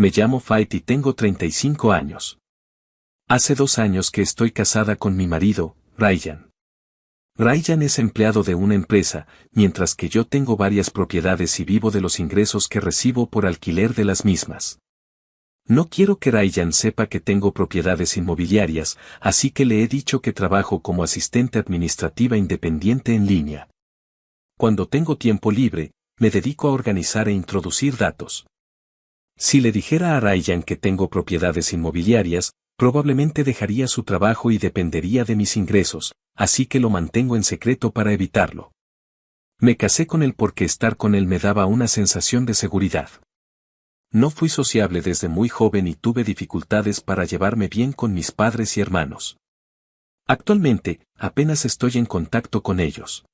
Me llamo Fait y tengo 35 años. Hace 2 años que estoy casada con mi marido, Ryan. Ryan es empleado de una empresa, mientras que yo tengo varias propiedades y vivo de los ingresos que recibo por alquiler de las mismas. No quiero que Ryan sepa que tengo propiedades inmobiliarias, así que le he dicho que trabajo como asistente administrativa independiente en línea. Cuando tengo tiempo libre, me dedico a organizar e introducir datos. Si le dijera a Ryan que tengo propiedades inmobiliarias, probablemente dejaría su trabajo y dependería de mis ingresos, así que lo mantengo en secreto para evitarlo. Me casé con él porque estar con él me daba una sensación de seguridad. No fui sociable desde muy joven y tuve dificultades para llevarme bien con mis padres y hermanos. Actualmente, apenas estoy en contacto con ellos.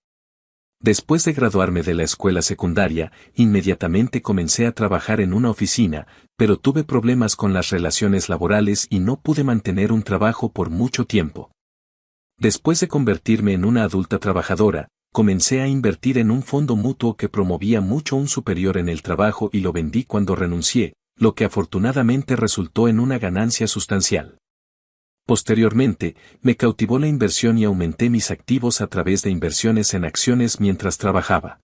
Después de graduarme de la escuela secundaria, inmediatamente comencé a trabajar en una oficina, pero tuve problemas con las relaciones laborales y no pude mantener un trabajo por mucho tiempo. Después de convertirme en una adulta trabajadora, comencé a invertir en un fondo mutuo que promovía mucho un superior en el trabajo y lo vendí cuando renuncié, lo que afortunadamente resultó en una ganancia sustancial. Posteriormente, me cautivó la inversión y aumenté mis activos a través de inversiones en acciones mientras trabajaba.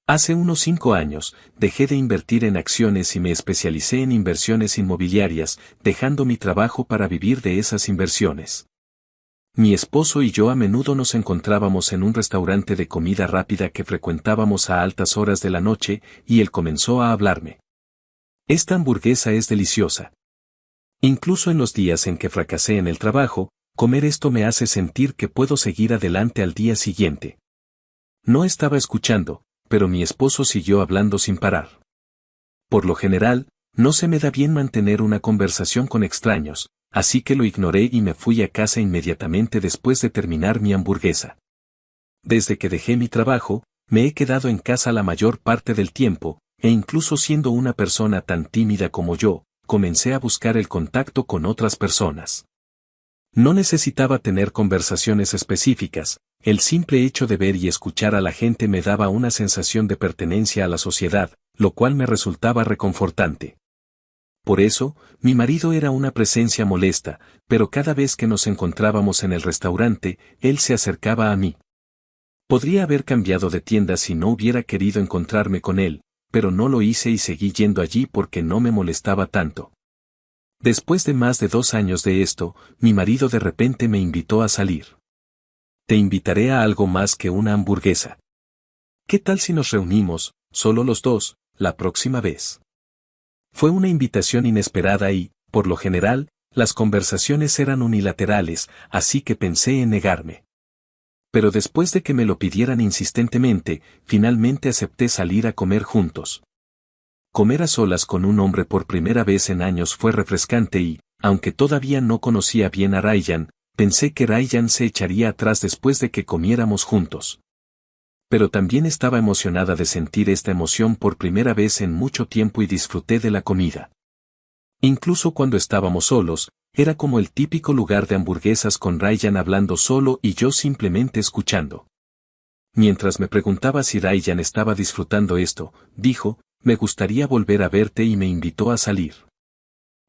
Hace unos 5 años, dejé de invertir en acciones y me especialicé en inversiones inmobiliarias, dejando mi trabajo para vivir de esas inversiones. Mi esposo y yo a menudo nos encontrábamos en un restaurante de comida rápida que frecuentábamos a altas horas de la noche, y él comenzó a hablarme. Esta hamburguesa es deliciosa. Incluso en los días en que fracasé en el trabajo, comer esto me hace sentir que puedo seguir adelante al día siguiente. No estaba escuchando, pero mi esposo siguió hablando sin parar. Por lo general, no se me da bien mantener una conversación con extraños, así que lo ignoré y me fui a casa inmediatamente después de terminar mi hamburguesa. Desde que dejé mi trabajo, me he quedado en casa la mayor parte del tiempo, e incluso siendo una persona tan tímida como yo, comencé a buscar el contacto con otras personas. No necesitaba tener conversaciones específicas, el simple hecho de ver y escuchar a la gente me daba una sensación de pertenencia a la sociedad, lo cual me resultaba reconfortante. Por eso, mi marido era una presencia molesta, pero cada vez que nos encontrábamos en el restaurante, él se acercaba a mí. Podría haber cambiado de tienda si no hubiera querido encontrarme con él, pero no lo hice y seguí yendo allí porque no me molestaba tanto. Después de más de 2 años de esto, mi marido de repente me invitó a salir. Te invitaré a algo más que una hamburguesa. ¿Qué tal si nos reunimos, solo los dos, la próxima vez? Fue una invitación inesperada y, por lo general, las conversaciones eran unilaterales, así que pensé en negarme. Pero después de que me lo pidieran insistentemente, finalmente acepté salir a comer juntos. Comer a solas con un hombre por primera vez en años fue refrescante y, aunque todavía no conocía bien a Ryan, pensé que Ryan se echaría atrás después de que comiéramos juntos. Pero también estaba emocionada de sentir esta emoción por primera vez en mucho tiempo y disfruté de la comida. Incluso cuando estábamos solos, era como el típico lugar de hamburguesas con Ryan hablando solo y yo simplemente escuchando. Mientras me preguntaba si Ryan estaba disfrutando esto, dijo, me gustaría volver a verte y me invitó a salir.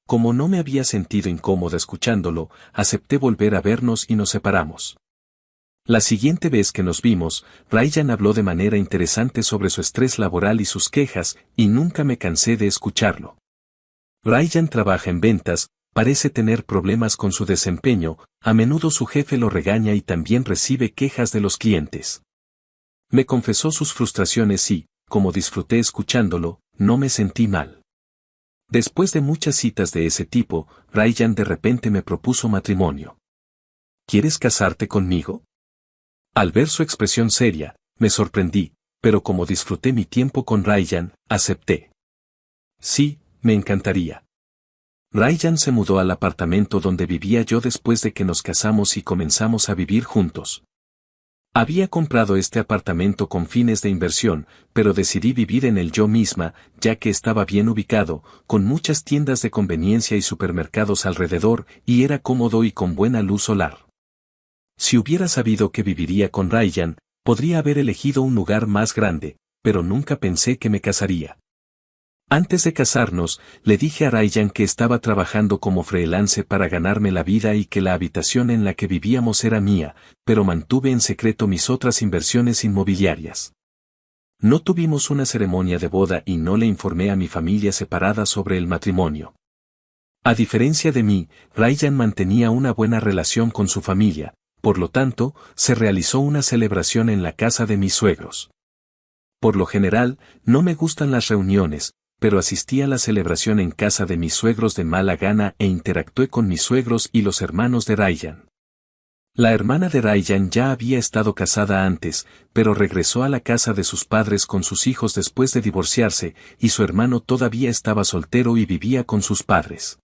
Como no me había sentido incómoda escuchándolo, acepté volver a vernos y nos separamos. La siguiente vez que nos vimos, Ryan habló de manera interesante sobre su estrés laboral y sus quejas, y nunca me cansé de escucharlo. Ryan trabaja en ventas, parece tener problemas con su desempeño, a menudo su jefe lo regaña y también recibe quejas de los clientes. Me confesó sus frustraciones y, como disfruté escuchándolo, no me sentí mal. Después de muchas citas de ese tipo, Ryan de repente me propuso matrimonio. ¿Quieres casarte conmigo? Al ver su expresión seria, me sorprendí, pero como disfruté mi tiempo con Ryan, acepté. Sí, me encantaría. Ryan se mudó al apartamento donde vivía yo después de que nos casamos y comenzamos a vivir juntos. Había comprado este apartamento con fines de inversión, pero decidí vivir en él yo misma, ya que estaba bien ubicado, con muchas tiendas de conveniencia y supermercados alrededor, y era cómodo y con buena luz solar. Si hubiera sabido que viviría con Ryan, podría haber elegido un lugar más grande, pero nunca pensé que me casaría. Antes de casarnos, le dije a Ryan que estaba trabajando como freelance para ganarme la vida y que la habitación en la que vivíamos era mía, pero mantuve en secreto mis otras inversiones inmobiliarias. No tuvimos una ceremonia de boda y no le informé a mi familia separada sobre el matrimonio. A diferencia de mí, Ryan mantenía una buena relación con su familia, por lo tanto, se realizó una celebración en la casa de mis suegros. Por lo general, no me gustan las reuniones, pero asistí a la celebración en casa de mis suegros de mala gana e interactué con mis suegros y los hermanos de Ryan. La hermana de Ryan ya había estado casada antes, pero regresó a la casa de sus padres con sus hijos después de divorciarse, y su hermano todavía estaba soltero y vivía con sus padres.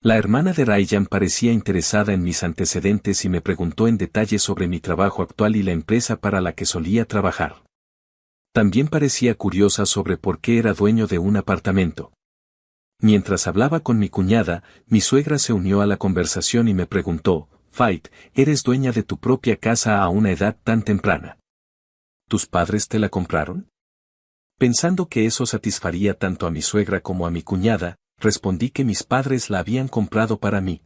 La hermana de Ryan parecía interesada en mis antecedentes y me preguntó en detalle sobre mi trabajo actual y la empresa para la que solía trabajar. También parecía curiosa sobre por qué era dueño de un apartamento. Mientras hablaba con mi cuñada, mi suegra se unió a la conversación y me preguntó, Fait, ¿eres dueña de tu propia casa a una edad tan temprana? ¿Tus padres te la compraron? Pensando que eso satisfaría tanto a mi suegra como a mi cuñada, respondí que mis padres la habían comprado para mí.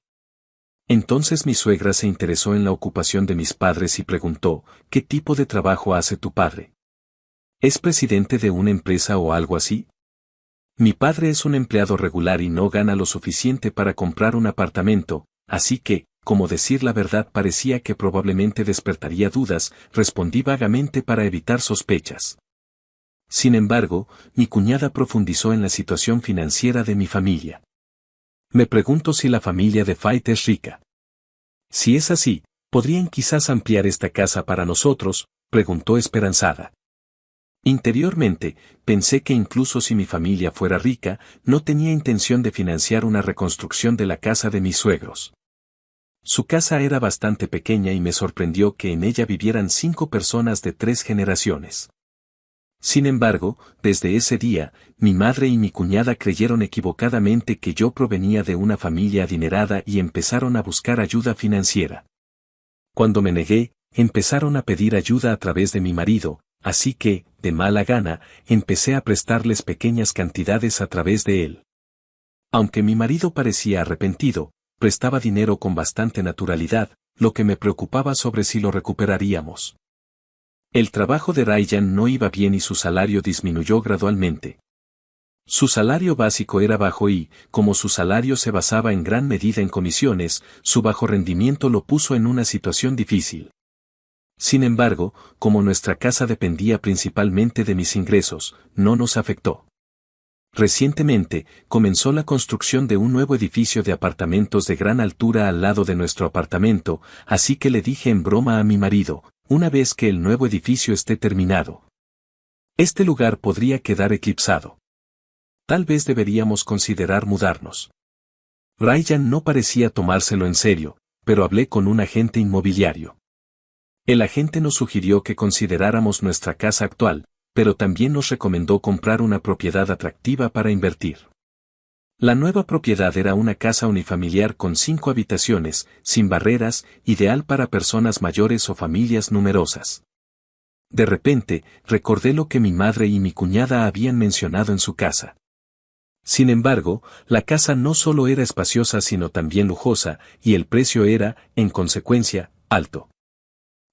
Entonces mi suegra se interesó en la ocupación de mis padres y preguntó, ¿qué tipo de trabajo hace tu padre? ¿Es presidente de una empresa o algo así? Mi padre es un empleado regular y no gana lo suficiente para comprar un apartamento, así que, como decir la verdad parecía que probablemente despertaría dudas, respondí vagamente para evitar sospechas. Sin embargo, mi cuñada profundizó en la situación financiera de mi familia. Me pregunto si la familia de Fait es rica. Si es así, ¿podrían quizás ampliar esta casa para nosotros?, preguntó esperanzada. Interiormente, pensé que incluso si mi familia fuera rica, no tenía intención de financiar una reconstrucción de la casa de mis suegros. Su casa era bastante pequeña y me sorprendió que en ella vivieran 5 personas de 3 generaciones. Sin embargo, desde ese día, mi madre y mi cuñada creyeron equivocadamente que yo provenía de una familia adinerada y empezaron a buscar ayuda financiera. Cuando me negué, empezaron a pedir ayuda a través de mi marido, así que, de mala gana, empecé a prestarles pequeñas cantidades a través de él. Aunque mi marido parecía arrepentido, prestaba dinero con bastante naturalidad, lo que me preocupaba sobre si lo recuperaríamos. El trabajo de Ryan no iba bien y su salario disminuyó gradualmente. Su salario básico era bajo y, como su salario se basaba en gran medida en comisiones, su bajo rendimiento lo puso en una situación difícil. Sin embargo, como nuestra casa dependía principalmente de mis ingresos, no nos afectó. Recientemente, comenzó la construcción de un nuevo edificio de apartamentos de gran altura al lado de nuestro apartamento, así que le dije en broma a mi marido, una vez que el nuevo edificio esté terminado. Este lugar podría quedar eclipsado. Tal vez deberíamos considerar mudarnos. Ryan no parecía tomárselo en serio, pero hablé con un agente inmobiliario. El agente nos sugirió que consideráramos nuestra casa actual, pero también nos recomendó comprar una propiedad atractiva para invertir. La nueva propiedad era una casa unifamiliar con 5 habitaciones, sin barreras, ideal para personas mayores o familias numerosas. De repente, recordé lo que mi madre y mi cuñada habían mencionado en su casa. Sin embargo, la casa no solo era espaciosa sino también lujosa, y el precio era, en consecuencia, alto.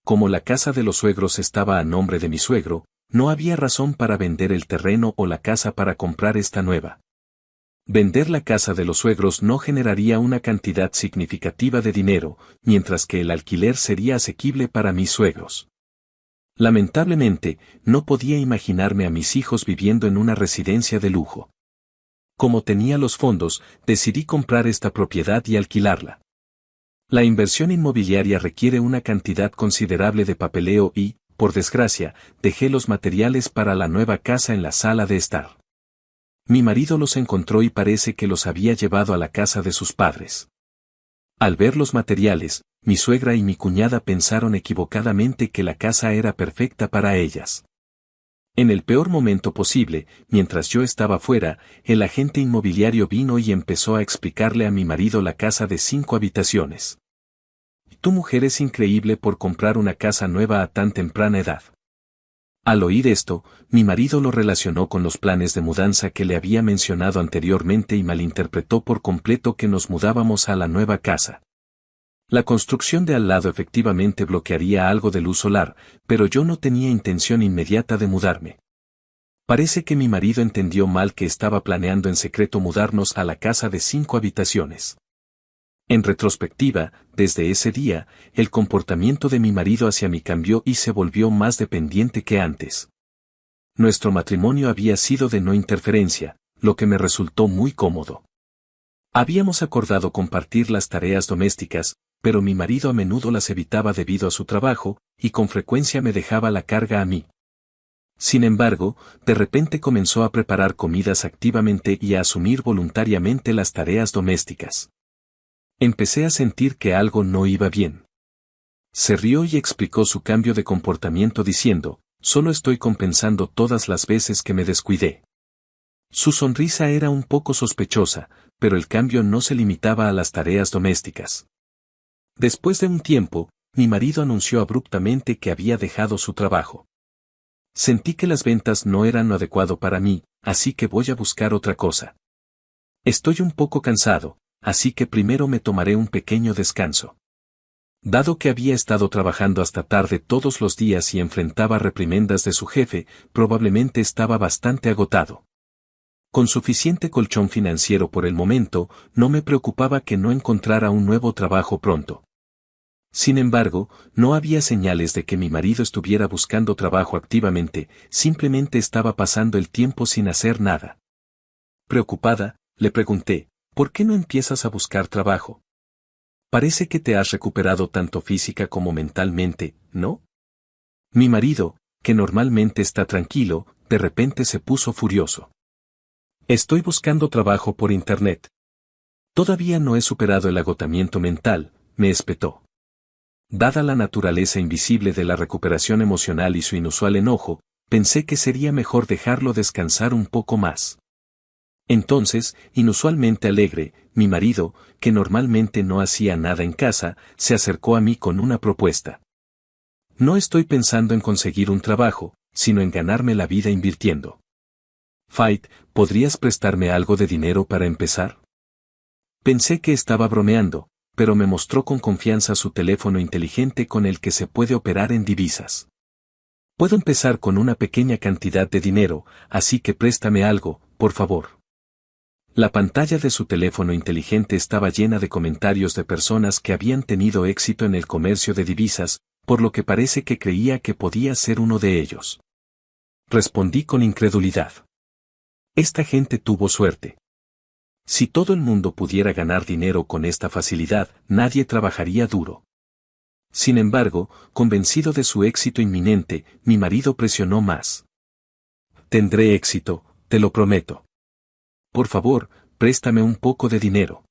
Como la casa de los suegros estaba a nombre de mi suegro, no había razón para vender el terreno o la casa para comprar esta nueva. Vender la casa de los suegros no generaría una cantidad significativa de dinero, mientras que el alquiler sería asequible para mis suegros. Lamentablemente, no podía imaginarme a mis hijos viviendo en una residencia de lujo. Como tenía los fondos, decidí comprar esta propiedad y alquilarla. La inversión inmobiliaria requiere una cantidad considerable de papeleo y, por desgracia, dejé los materiales para la nueva casa en la sala de estar. Mi marido los encontró y parece que los había llevado a la casa de sus padres. Al ver los materiales, mi suegra y mi cuñada pensaron equivocadamente que la casa era perfecta para ellas. En el peor momento posible, mientras yo estaba fuera, el agente inmobiliario vino y empezó a explicarle a mi marido la casa de 5 habitaciones. Tu mujer es increíble por comprar una casa nueva a tan temprana edad. Al oír esto, mi marido lo relacionó con los planes de mudanza que le había mencionado anteriormente y malinterpretó por completo que nos mudábamos a la nueva casa. La construcción de al lado efectivamente bloquearía algo de luz solar, pero yo no tenía intención inmediata de mudarme. Parece que mi marido entendió mal que estaba planeando en secreto mudarnos a la casa de 5 habitaciones. En retrospectiva, desde ese día, el comportamiento de mi marido hacia mí cambió y se volvió más dependiente que antes. Nuestro matrimonio había sido de no interferencia, lo que me resultó muy cómodo. Habíamos acordado compartir las tareas domésticas, pero mi marido a menudo las evitaba debido a su trabajo, y con frecuencia me dejaba la carga a mí. Sin embargo, de repente comenzó a preparar comidas activamente y a asumir voluntariamente las tareas domésticas. Empecé a sentir que algo no iba bien. Se rió y explicó su cambio de comportamiento diciendo, solo estoy compensando todas las veces que me descuidé. Su sonrisa era un poco sospechosa, pero el cambio no se limitaba a las tareas domésticas. Después de un tiempo, mi marido anunció abruptamente que había dejado su trabajo. Sentí que las ventas no eran lo adecuado para mí, así que voy a buscar otra cosa. Estoy un poco cansado, así que primero me tomaré un pequeño descanso. Dado que había estado trabajando hasta tarde todos los días y enfrentaba reprimendas de su jefe, probablemente estaba bastante agotado. Con suficiente colchón financiero por el momento, no me preocupaba que no encontrara un nuevo trabajo pronto. Sin embargo, no había señales de que mi marido estuviera buscando trabajo activamente, simplemente estaba pasando el tiempo sin hacer nada. Preocupada, le pregunté, ¿por qué no empiezas a buscar trabajo? Parece que te has recuperado tanto física como mentalmente, ¿no? Mi marido, que normalmente está tranquilo, de repente se puso furioso. Estoy buscando trabajo por internet. Todavía no he superado el agotamiento mental, me espetó. Dada la naturaleza invisible de la recuperación emocional y su inusual enojo, pensé que sería mejor dejarlo descansar un poco más. Entonces, inusualmente alegre, mi marido, que normalmente no hacía nada en casa, se acercó a mí con una propuesta. No estoy pensando en conseguir un trabajo, sino en ganarme la vida invirtiendo. Fight, ¿podrías prestarme algo de dinero para empezar? Pensé que estaba bromeando, pero me mostró con confianza su teléfono inteligente con el que se puede operar en divisas. Puedo empezar con una pequeña cantidad de dinero, así que préstame algo, por favor. La pantalla de su teléfono inteligente estaba llena de comentarios de personas que habían tenido éxito en el comercio de divisas, por lo que parece que creía que podía ser uno de ellos. Respondí con incredulidad. Esta gente tuvo suerte. Si todo el mundo pudiera ganar dinero con esta facilidad, nadie trabajaría duro. Sin embargo, convencido de su éxito inminente, mi marido presionó más. Tendré éxito, te lo prometo. Por favor, préstame un poco de dinero.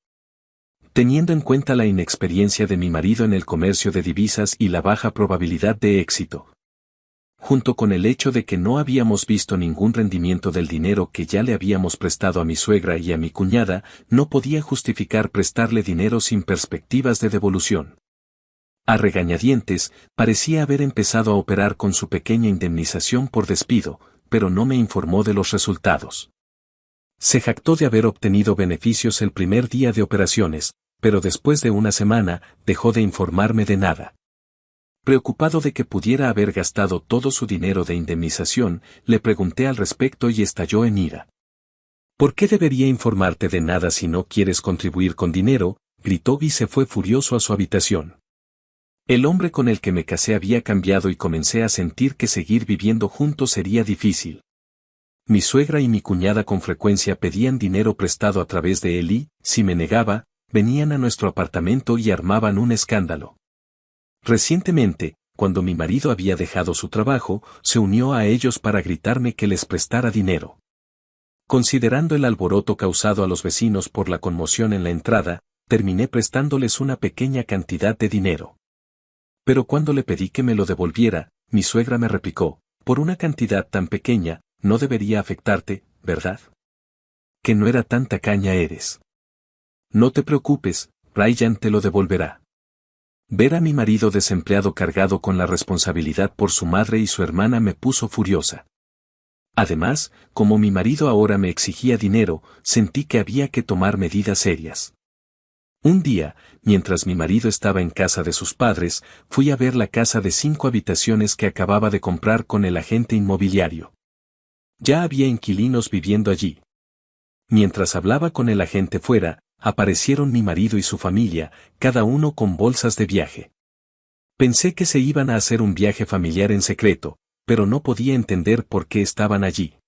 Teniendo en cuenta la inexperiencia de mi marido en el comercio de divisas y la baja probabilidad de éxito, junto con el hecho de que no habíamos visto ningún rendimiento del dinero que ya le habíamos prestado a mi suegra y a mi cuñada, no podía justificar prestarle dinero sin perspectivas de devolución. A regañadientes, parecía haber empezado a operar con su pequeña indemnización por despido, pero no me informó de los resultados. Se jactó de haber obtenido beneficios el primer día de operaciones, pero después de una semana, dejó de informarme de nada. Preocupado de que pudiera haber gastado todo su dinero de indemnización, le pregunté al respecto y estalló en ira. ¿Por qué debería informarte de nada si no quieres contribuir con dinero?, gritó y se fue furioso a su habitación. El hombre con el que me casé había cambiado y comencé a sentir que seguir viviendo juntos sería difícil. Mi suegra y mi cuñada con frecuencia pedían dinero prestado a través de él y, si me negaba, venían a nuestro apartamento y armaban un escándalo. Recientemente, cuando mi marido había dejado su trabajo, se unió a ellos para gritarme que les prestara dinero. Considerando el alboroto causado a los vecinos por la conmoción en la entrada, terminé prestándoles una pequeña cantidad de dinero. Pero cuando le pedí que me lo devolviera, mi suegra me replicó, por una cantidad tan pequeña, no debería afectarte, ¿verdad? Que no era tan tacaña eres. No te preocupes, Ryan te lo devolverá. Ver a mi marido desempleado cargado con la responsabilidad por su madre y su hermana me puso furiosa. Además, como mi marido ahora me exigía dinero, sentí que había que tomar medidas serias. Un día, mientras mi marido estaba en casa de sus padres, fui a ver la casa de 5 habitaciones que acababa de comprar con el agente inmobiliario. Ya había inquilinos viviendo allí. Mientras hablaba con el agente fuera, aparecieron mi marido y su familia, cada uno con bolsas de viaje. Pensé que se iban a hacer un viaje familiar en secreto, pero no podía entender por qué estaban allí.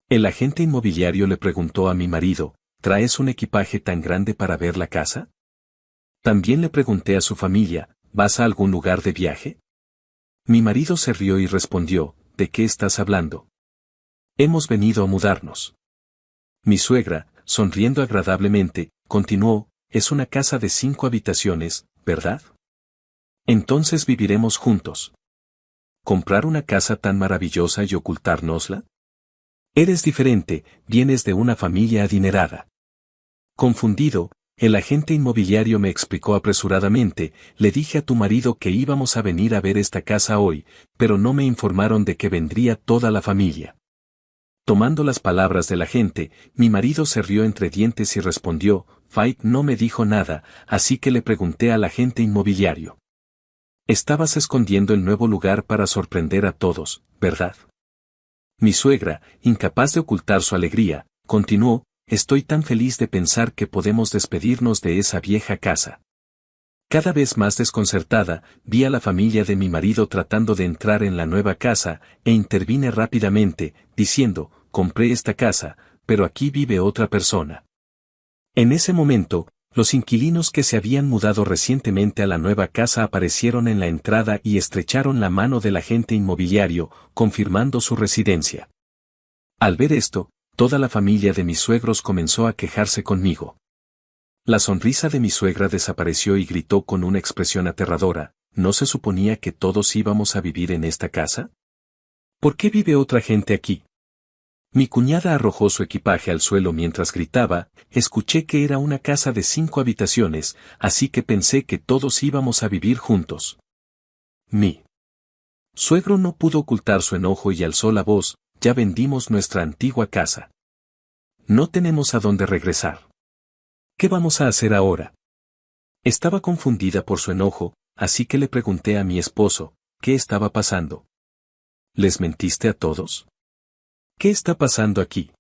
El agente inmobiliario le preguntó a mi marido, ¿traes un equipaje tan grande para ver la casa? También le pregunté a su familia, ¿vas a algún lugar de viaje? Mi marido se rió y respondió, ¿de qué estás hablando? Hemos venido a mudarnos. Mi suegra, sonriendo agradablemente, continuó, es una casa de 5 habitaciones, ¿verdad? Entonces viviremos juntos. ¿Comprar una casa tan maravillosa y ocultárnosla? Eres diferente, vienes de una familia adinerada. Confundido, el agente inmobiliario me explicó apresuradamente, le dije a tu marido que íbamos a venir a ver esta casa hoy, pero no me informaron de que vendría toda la familia. Tomando las palabras del agente, mi marido se rió entre dientes y respondió, Fight no me dijo nada, así que le pregunté al agente inmobiliario. Estabas escondiendo el nuevo lugar para sorprender a todos, ¿verdad? Mi suegra, incapaz de ocultar su alegría, continuó, estoy tan feliz de pensar que podemos despedirnos de esa vieja casa. Cada vez más desconcertada, vi a la familia de mi marido tratando de entrar en la nueva casa, e intervine rápidamente, diciendo, compré esta casa, pero aquí vive otra persona. En ese momento, los inquilinos que se habían mudado recientemente a la nueva casa aparecieron en la entrada y estrecharon la mano del agente inmobiliario, confirmando su residencia. Al ver esto, toda la familia de mis suegros comenzó a quejarse conmigo. La sonrisa de mi suegra desapareció y gritó con una expresión aterradora, ¿no se suponía que todos íbamos a vivir en esta casa? ¿Por qué vive otra gente aquí? Mi cuñada arrojó su equipaje al suelo mientras gritaba, escuché que era una casa de 5 habitaciones, así que pensé que todos íbamos a vivir juntos. Mi suegro no pudo ocultar su enojo y alzó la voz, ya vendimos nuestra antigua casa. No tenemos a dónde regresar. ¿Qué vamos a hacer ahora? Estaba confundida por su enojo, así que le pregunté a mi esposo, ¿qué estaba pasando? ¿Les mentiste a todos? ¿Qué está pasando aquí?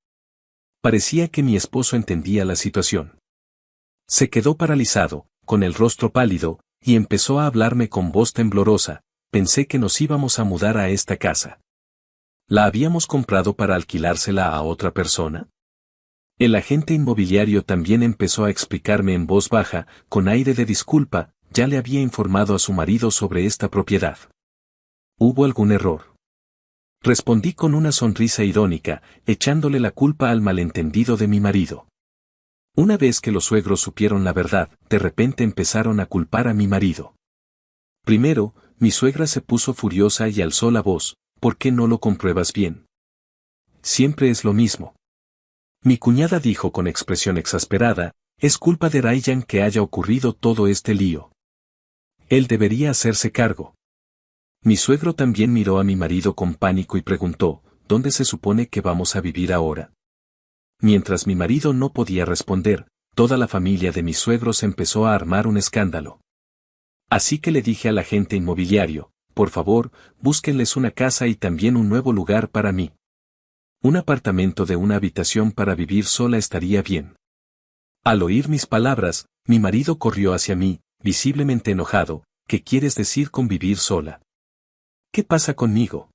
Parecía que mi esposo entendía la situación. Se quedó paralizado, con el rostro pálido, y empezó a hablarme con voz temblorosa, pensé que nos íbamos a mudar a esta casa. ¿La habíamos comprado para alquilársela a otra persona? El agente inmobiliario también empezó a explicarme en voz baja, con aire de disculpa, ya le había informado a su marido sobre esta propiedad. ¿Hubo algún error? Respondí con una sonrisa irónica, echándole la culpa al malentendido de mi marido. Una vez que los suegros supieron la verdad, de repente empezaron a culpar a mi marido. Primero, mi suegra se puso furiosa y alzó la voz, ¿por qué no lo compruebas bien? Siempre es lo mismo. Mi cuñada dijo con expresión exasperada, es culpa de Ryan que haya ocurrido todo este lío. Él debería hacerse cargo. Mi suegro también miró a mi marido con pánico y preguntó, ¿dónde se supone que vamos a vivir ahora? Mientras mi marido no podía responder, toda la familia de mis suegros empezó a armar un escándalo. Así que le dije al agente inmobiliario, por favor, búsquenles una casa y también un nuevo lugar para mí. Un apartamento de una habitación para vivir sola estaría bien. Al oír mis palabras, mi marido corrió hacia mí, visiblemente enojado, ¿qué quieres decir con vivir sola? ¿Qué pasa conmigo?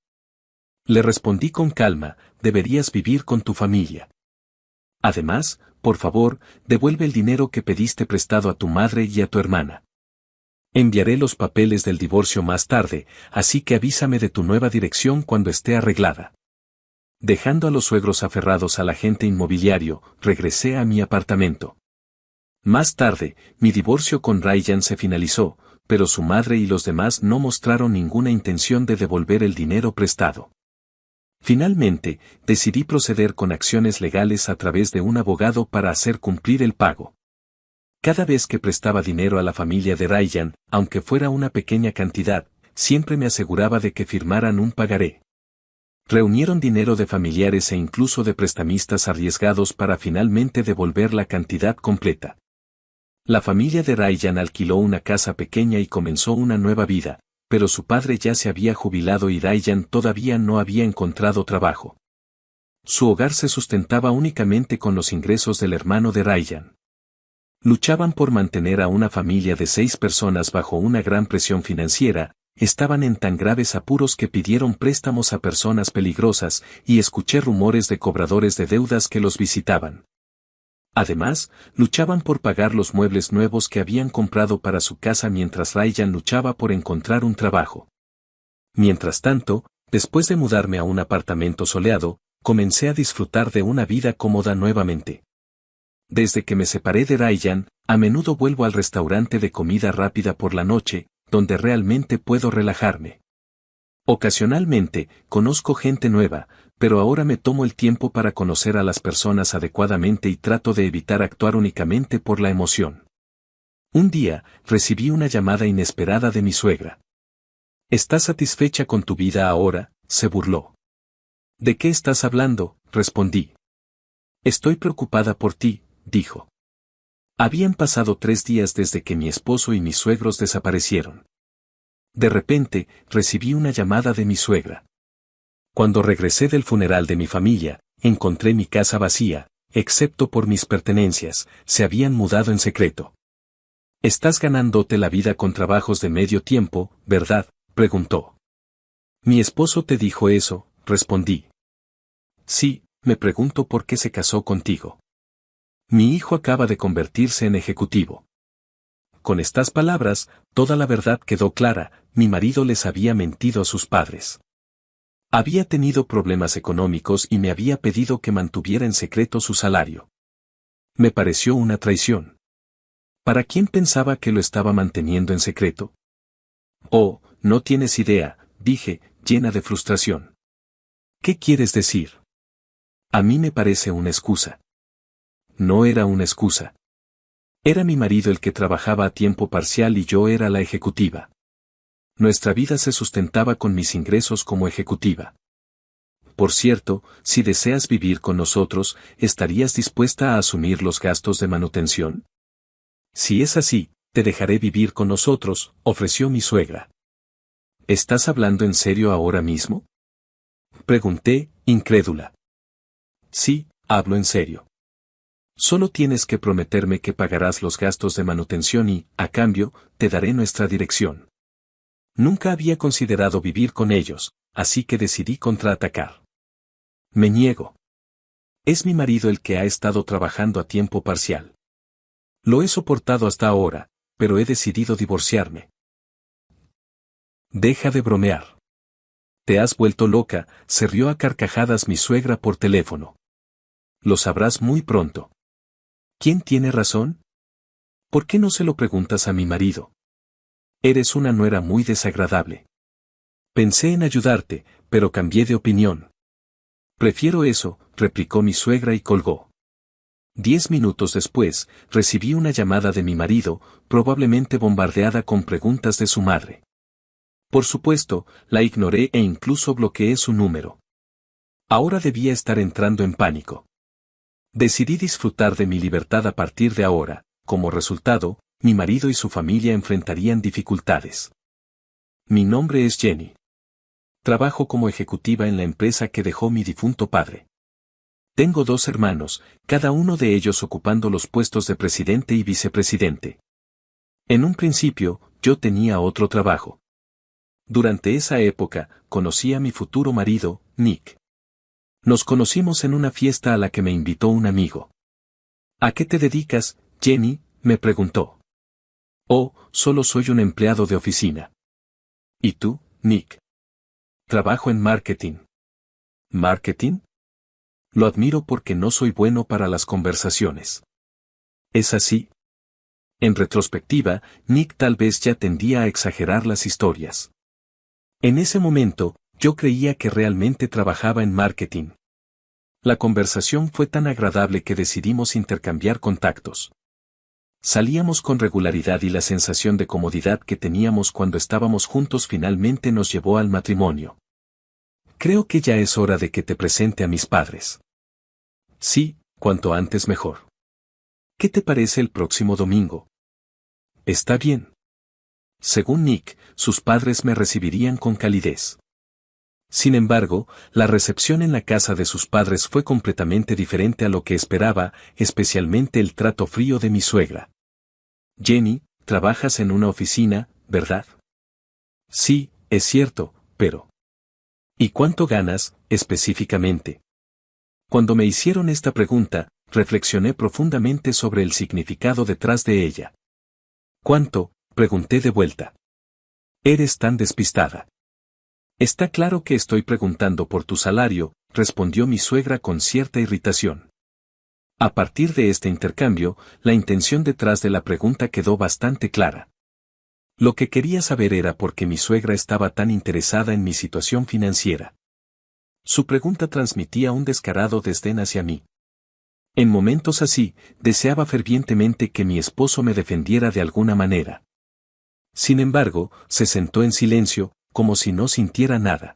Le respondí con calma, deberías vivir con tu familia. Además, por favor, devuelve el dinero que pediste prestado a tu madre y a tu hermana. Enviaré los papeles del divorcio más tarde, así que avísame de tu nueva dirección cuando esté arreglada. Dejando a los suegros aferrados al agente inmobiliario, regresé a mi apartamento. Más tarde, mi divorcio con Ryan se finalizó, pero su madre y los demás no mostraron ninguna intención de devolver el dinero prestado. Finalmente, decidí proceder con acciones legales a través de un abogado para hacer cumplir el pago. Cada vez que prestaba dinero a la familia de Ryan, aunque fuera una pequeña cantidad, siempre me aseguraba de que firmaran un pagaré. Reunieron dinero de familiares e incluso de prestamistas arriesgados para finalmente devolver la cantidad completa. La familia de Ryan alquiló una casa pequeña y comenzó una nueva vida, pero su padre ya se había jubilado y Ryan todavía no había encontrado trabajo. Su hogar se sustentaba únicamente con los ingresos del hermano de Ryan. Luchaban por mantener a una familia de 6 personas bajo una gran presión financiera, estaban en tan graves apuros que pidieron préstamos a personas peligrosas y escuché rumores de cobradores de deudas que los visitaban. Además, luchaban por pagar los muebles nuevos que habían comprado para su casa mientras Ryan luchaba por encontrar un trabajo. Mientras tanto, después de mudarme a un apartamento soleado, comencé a disfrutar de una vida cómoda nuevamente. Desde que me separé de Ryan, a menudo vuelvo al restaurante de comida rápida por la noche, donde realmente puedo relajarme. Ocasionalmente, conozco gente nueva, pero ahora me tomo el tiempo para conocer a las personas adecuadamente y trato de evitar actuar únicamente por la emoción. Un día, recibí una llamada inesperada de mi suegra. ¿Estás satisfecha con tu vida ahora?, se burló. ¿De qué estás hablando?, respondí. Estoy preocupada por ti, dijo. Habían pasado 3 días desde que mi esposo y mis suegros desaparecieron. De repente, recibí una llamada de mi suegra. Cuando regresé del funeral de mi familia, encontré mi casa vacía, excepto por mis pertenencias, se habían mudado en secreto. «Estás ganándote la vida con trabajos de medio tiempo, ¿verdad?», preguntó. «Mi esposo te dijo eso», respondí. «Sí, me pregunto por qué se casó contigo. Mi hijo acaba de convertirse en ejecutivo». Con estas palabras, toda la verdad quedó clara, mi marido les había mentido a sus padres. Había tenido problemas económicos y me había pedido que mantuviera en secreto su salario. Me pareció una traición. ¿Para quién pensaba que lo estaba manteniendo en secreto? «Oh, no tienes idea», dije, llena de frustración. «¿Qué quieres decir?» «A mí me parece una excusa». No era una excusa. Era mi marido el que trabajaba a tiempo parcial y yo era la ejecutiva. Nuestra vida se sustentaba con mis ingresos como ejecutiva. Por cierto, si deseas vivir con nosotros, ¿estarías dispuesta a asumir los gastos de manutención? Si es así, te dejaré vivir con nosotros, ofreció mi suegra. ¿Estás hablando en serio ahora mismo?, pregunté, incrédula. Sí, hablo en serio. Solo tienes que prometerme que pagarás los gastos de manutención y, a cambio, te daré nuestra dirección. Nunca había considerado vivir con ellos, así que decidí contraatacar. Me niego. Es mi marido el que ha estado trabajando a tiempo parcial. Lo he soportado hasta ahora, pero he decidido divorciarme. Deja de bromear. Te has vuelto loca, se rió a carcajadas mi suegra por teléfono. Lo sabrás muy pronto. ¿Quién tiene razón? ¿Por qué no se lo preguntas a mi marido? Eres una nuera muy desagradable. Pensé en ayudarte, pero cambié de opinión. Prefiero eso, replicó mi suegra y colgó. 10 minutos después, recibí una llamada de mi marido, probablemente bombardeada con preguntas de su madre. Por supuesto, la ignoré e incluso bloqueé su número. Ahora debía estar entrando en pánico. Decidí disfrutar de mi libertad a partir de ahora. Como resultado, mi marido y su familia enfrentarían dificultades. Mi nombre es Jenny. Trabajo como ejecutiva en la empresa que dejó mi difunto padre. Tengo 2 hermanos, cada uno de ellos ocupando los puestos de presidente y vicepresidente. En un principio, yo tenía otro trabajo. Durante esa época, conocí a mi futuro marido, Nick. Nos conocimos en una fiesta a la que me invitó un amigo. ¿A qué te dedicas, Jenny?, me preguntó. Oh, solo soy un empleado de oficina. ¿Y tú, Nick? Trabajo en marketing. ¿Marketing? Lo admiro porque no soy bueno para las conversaciones. ¿Es así? En retrospectiva, Nick tal vez ya tendía a exagerar las historias. En ese momento, yo creía que realmente trabajaba en marketing. La conversación fue tan agradable que decidimos intercambiar contactos. Salíamos con regularidad y la sensación de comodidad que teníamos cuando estábamos juntos finalmente nos llevó al matrimonio. Creo que ya es hora de que te presente a mis padres. Sí, cuanto antes mejor. ¿Qué te parece el próximo domingo? Está bien. Según Nick, sus padres me recibirían con calidez. Sin embargo, la recepción en la casa de sus padres fue completamente diferente a lo que esperaba, especialmente el trato frío de mi suegra. Jenny, trabajas en una oficina, ¿verdad? Sí, es cierto, pero... ¿Y cuánto ganas, específicamente? Cuando me hicieron esta pregunta, reflexioné profundamente sobre el significado detrás de ella. ¿Cuánto? Pregunté de vuelta. Eres tan despistada. Está claro que estoy preguntando por tu salario, respondió mi suegra con cierta irritación. A partir de este intercambio, la intención detrás de la pregunta quedó bastante clara. Lo que quería saber era por qué mi suegra estaba tan interesada en mi situación financiera. Su pregunta transmitía un descarado desdén hacia mí. En momentos así, deseaba fervientemente que mi esposo me defendiera de alguna manera. Sin embargo, se sentó en silencio, como si no sintiera nada.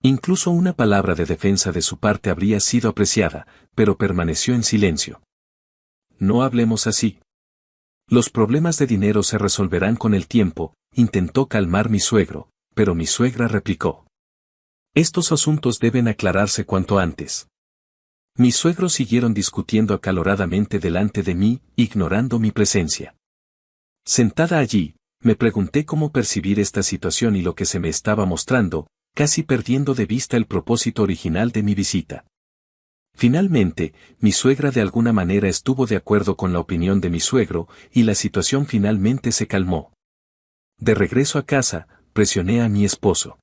Incluso una palabra de defensa de su parte habría sido apreciada, pero permaneció en silencio. No hablemos así. Los problemas de dinero se resolverán con el tiempo, intentó calmar mi suegro, pero mi suegra replicó. Estos asuntos deben aclararse cuanto antes. Mis suegros siguieron discutiendo acaloradamente delante de mí, ignorando mi presencia. Sentada allí, me pregunté cómo percibir esta situación y lo que se me estaba mostrando, casi perdiendo de vista el propósito original de mi visita. Finalmente, mi suegra de alguna manera estuvo de acuerdo con la opinión de mi suegro, y la situación finalmente se calmó. De regreso a casa, presioné a mi esposo.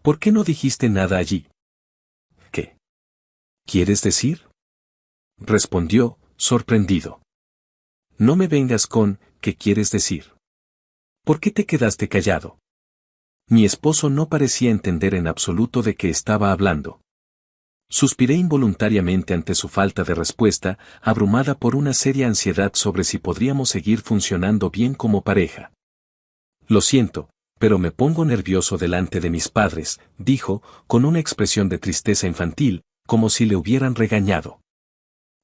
¿Por qué no dijiste nada allí? ¿Qué quieres decir? Respondió, sorprendido. No me vengas con, ¿qué quieres decir? ¿Por qué te quedaste callado? Mi esposo no parecía entender en absoluto de qué estaba hablando. Suspiré involuntariamente ante su falta de respuesta, abrumada por una seria ansiedad sobre si podríamos seguir funcionando bien como pareja. Lo siento, pero me pongo nervioso delante de mis padres, dijo, con una expresión de tristeza infantil, como si le hubieran regañado.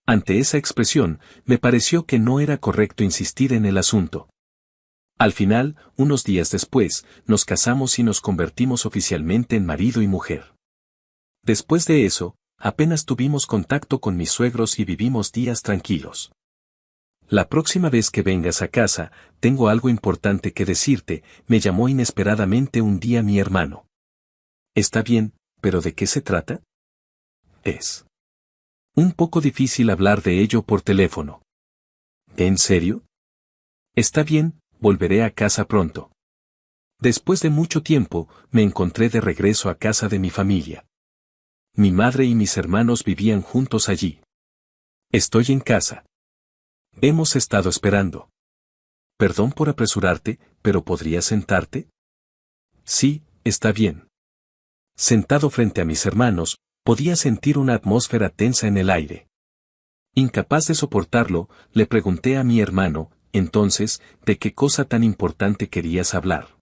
Ante esa expresión, me pareció que no era correcto insistir en el asunto. Al final, unos días después, nos casamos y nos convertimos oficialmente en marido y mujer. Después de eso, apenas tuvimos contacto con mis suegros y vivimos días tranquilos. La próxima vez que vengas a casa, tengo algo importante que decirte, me llamó inesperadamente un día mi hermano. Está bien, pero ¿de qué se trata? Es un poco difícil hablar de ello por teléfono. ¿En serio? Está bien, volveré a casa pronto. Después de mucho tiempo, me encontré de regreso a casa de mi familia. Mi madre y mis hermanos vivían juntos allí. Estoy en casa. Hemos estado esperando. Perdón por apresurarte, pero ¿podrías sentarte? Sí, está bien. Sentado frente a mis hermanos, podía sentir una atmósfera tensa en el aire. Incapaz de soportarlo, le pregunté a mi hermano, entonces, ¿de qué cosa tan importante querías hablar?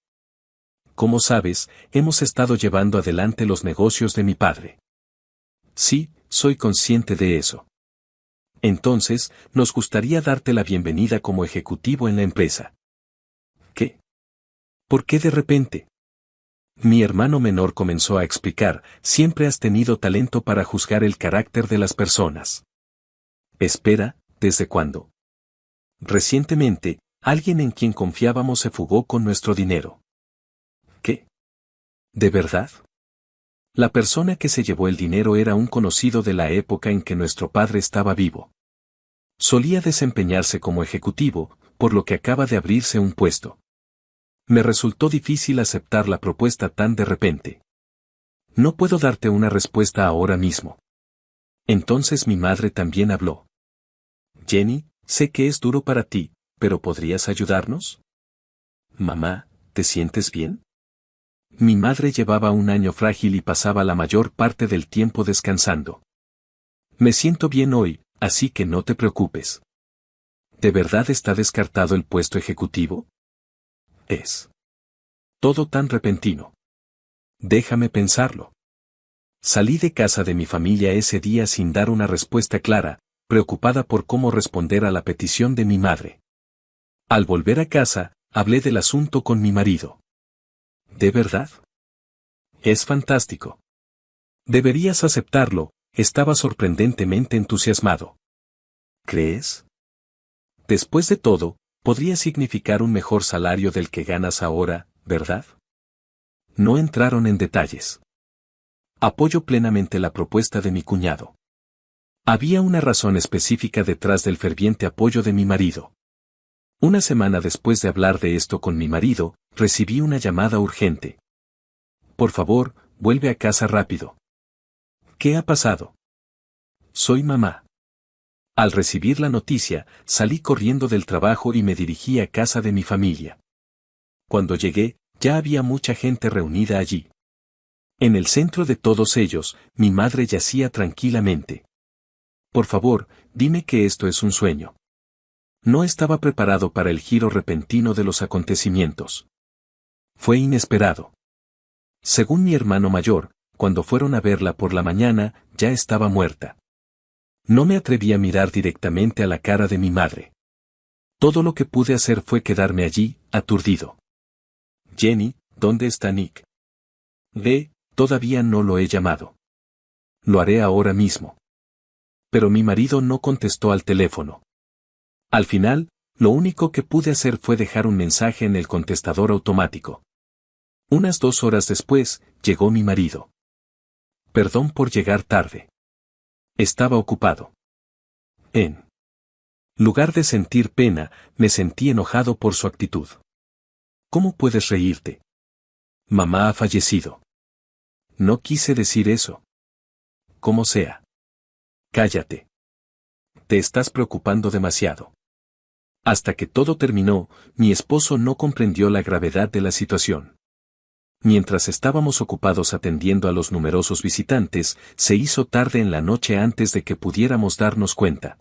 Como sabes, hemos estado llevando adelante los negocios de mi padre. Sí, soy consciente de eso. Entonces, nos gustaría darte la bienvenida como ejecutivo en la empresa. ¿Qué? ¿Por qué de repente? Mi hermano menor comenzó a explicar, siempre has tenido talento para juzgar el carácter de las personas. Espera, ¿desde cuándo? Recientemente, alguien en quien confiábamos se fugó con nuestro dinero. ¿Qué? ¿De verdad? La persona que se llevó el dinero era un conocido de la época en que nuestro padre estaba vivo. Solía desempeñarse como ejecutivo, por lo que acaba de abrirse un puesto. Me resultó difícil aceptar la propuesta tan de repente. No puedo darte una respuesta ahora mismo. Entonces mi madre también habló. Jenny, sé que es duro para ti, pero ¿podrías ayudarnos? Mamá, ¿te sientes bien? Mi madre llevaba un año frágil y pasaba la mayor parte del tiempo descansando. Me siento bien hoy, así que no te preocupes. ¿De verdad está descartado el puesto ejecutivo? Es todo tan repentino. Déjame pensarlo. Salí de casa de mi familia ese día sin dar una respuesta clara, preocupada por cómo responder a la petición de mi madre. Al volver a casa, hablé del asunto con mi marido. ¿De verdad? Es fantástico. Deberías aceptarlo, estaba sorprendentemente entusiasmado. ¿Crees? Después de todo, podría significar un mejor salario del que ganas ahora, ¿verdad? No entraron en detalles. Apoyo plenamente la propuesta de mi cuñado. Había una razón específica detrás del ferviente apoyo de mi marido. Una semana después de hablar de esto con mi marido, recibí una llamada urgente. Por favor, vuelve a casa rápido. ¿Qué ha pasado? Soy mamá. Al recibir la noticia, salí corriendo del trabajo y me dirigí a casa de mi familia. Cuando llegué, ya había mucha gente reunida allí. En el centro de todos ellos, mi madre yacía tranquilamente. Por favor, dime que esto es un sueño. No estaba preparado para el giro repentino de los acontecimientos. Fue inesperado. Según mi hermano mayor, cuando fueron a verla por la mañana, ya estaba muerta. No me atreví a mirar directamente a la cara de mi madre. Todo lo que pude hacer fue quedarme allí, aturdido. Jenny, ¿dónde está Nick? Todavía no lo he llamado. Lo haré ahora mismo. Pero mi marido no contestó al teléfono. Al final, lo único que pude hacer fue dejar un mensaje en el contestador automático. Unas 2 horas después, llegó mi marido. Perdón por llegar tarde. Estaba ocupado. En lugar de sentir pena, me sentí enojado por su actitud. ¿Cómo puedes reírte? Mamá ha fallecido. No quise decir eso. Como sea. Cállate. Te estás preocupando demasiado. Hasta que todo terminó, mi esposo no comprendió la gravedad de la situación. Mientras estábamos ocupados atendiendo a los numerosos visitantes, se hizo tarde en la noche antes de que pudiéramos darnos cuenta.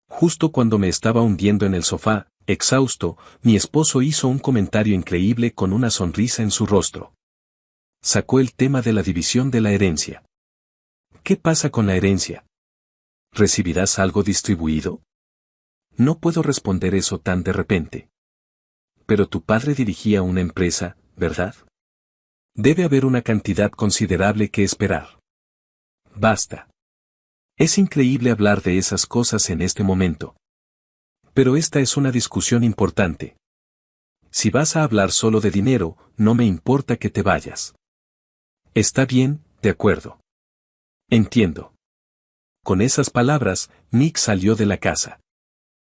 Justo cuando me estaba hundiendo en el sofá, exhausto, mi esposo hizo un comentario increíble con una sonrisa en su rostro. Sacó el tema de la división de la herencia. ¿Qué pasa con la herencia? ¿Recibirás algo distribuido? No puedo responder eso tan de repente. Pero tu padre dirigía una empresa, ¿verdad? Debe haber una cantidad considerable que esperar. Basta. Es increíble hablar de esas cosas en este momento. Pero esta es una discusión importante. Si vas a hablar solo de dinero, no me importa que te vayas. Está bien, de acuerdo. Entiendo. Con esas palabras, Nick salió de la casa.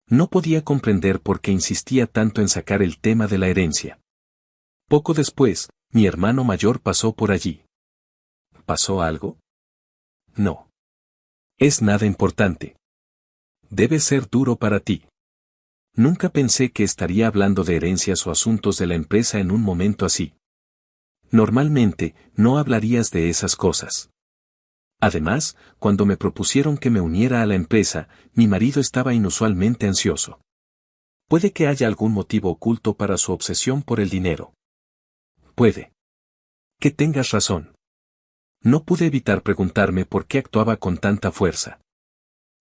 No podía comprender por qué insistía tanto en sacar el tema de la herencia. Poco después, mi hermano mayor pasó por allí. ¿Pasó algo? No. Es nada importante. Debe ser duro para ti. Nunca pensé que estaría hablando de herencias o asuntos de la empresa en un momento así. Normalmente, no hablarías de esas cosas. Además, cuando me propusieron que me uniera a la empresa, mi marido estaba inusualmente ansioso. Puede que haya algún motivo oculto para su obsesión por el dinero. Puede. Que tengas razón. No pude evitar preguntarme por qué actuaba con tanta fuerza.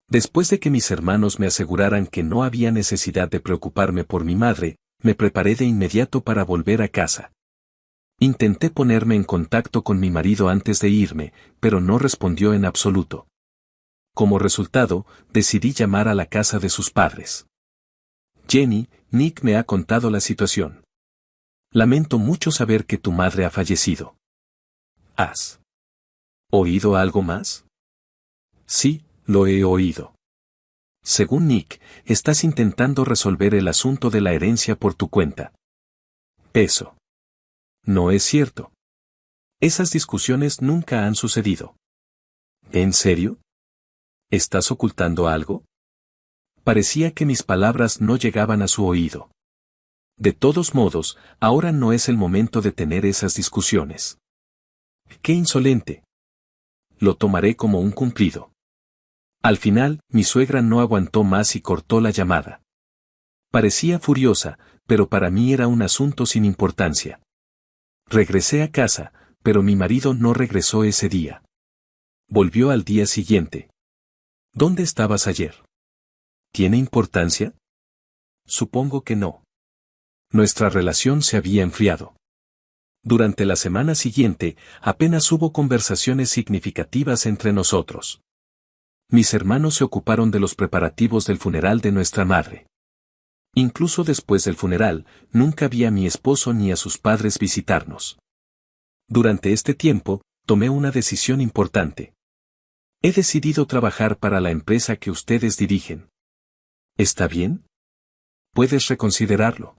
Después de que mis hermanos me aseguraran que no había necesidad de preocuparme por mi madre, me preparé de inmediato para volver a casa. Intenté ponerme en contacto con mi marido antes de irme, pero no respondió en absoluto. Como resultado, decidí llamar a la casa de sus padres. Jenny, Nick me ha contado la situación. Lamento mucho saber que tu madre ha fallecido. ¿Has oído algo más? Sí, lo he oído. Según Nick, estás intentando resolver el asunto de la herencia por tu cuenta. Eso no es cierto. Esas discusiones nunca han sucedido. ¿En serio? ¿Estás ocultando algo? Parecía que mis palabras no llegaban a su oído. De todos modos, ahora no es el momento de tener esas discusiones. ¡Qué insolente! Lo tomaré como un cumplido. Al final, mi suegra no aguantó más y cortó la llamada. Parecía furiosa, pero para mí era un asunto sin importancia. Regresé a casa, pero mi marido no regresó ese día. Volvió al día siguiente. ¿Dónde estabas ayer? ¿Tiene importancia? Supongo que no. Nuestra relación se había enfriado. Durante la semana siguiente, apenas hubo conversaciones significativas entre nosotros. Mis hermanos se ocuparon de los preparativos del funeral de nuestra madre. Incluso después del funeral, nunca vi a mi esposo ni a sus padres visitarnos. Durante este tiempo, tomé una decisión importante. He decidido trabajar para la empresa que ustedes dirigen. ¿Está bien? Puedes reconsiderarlo.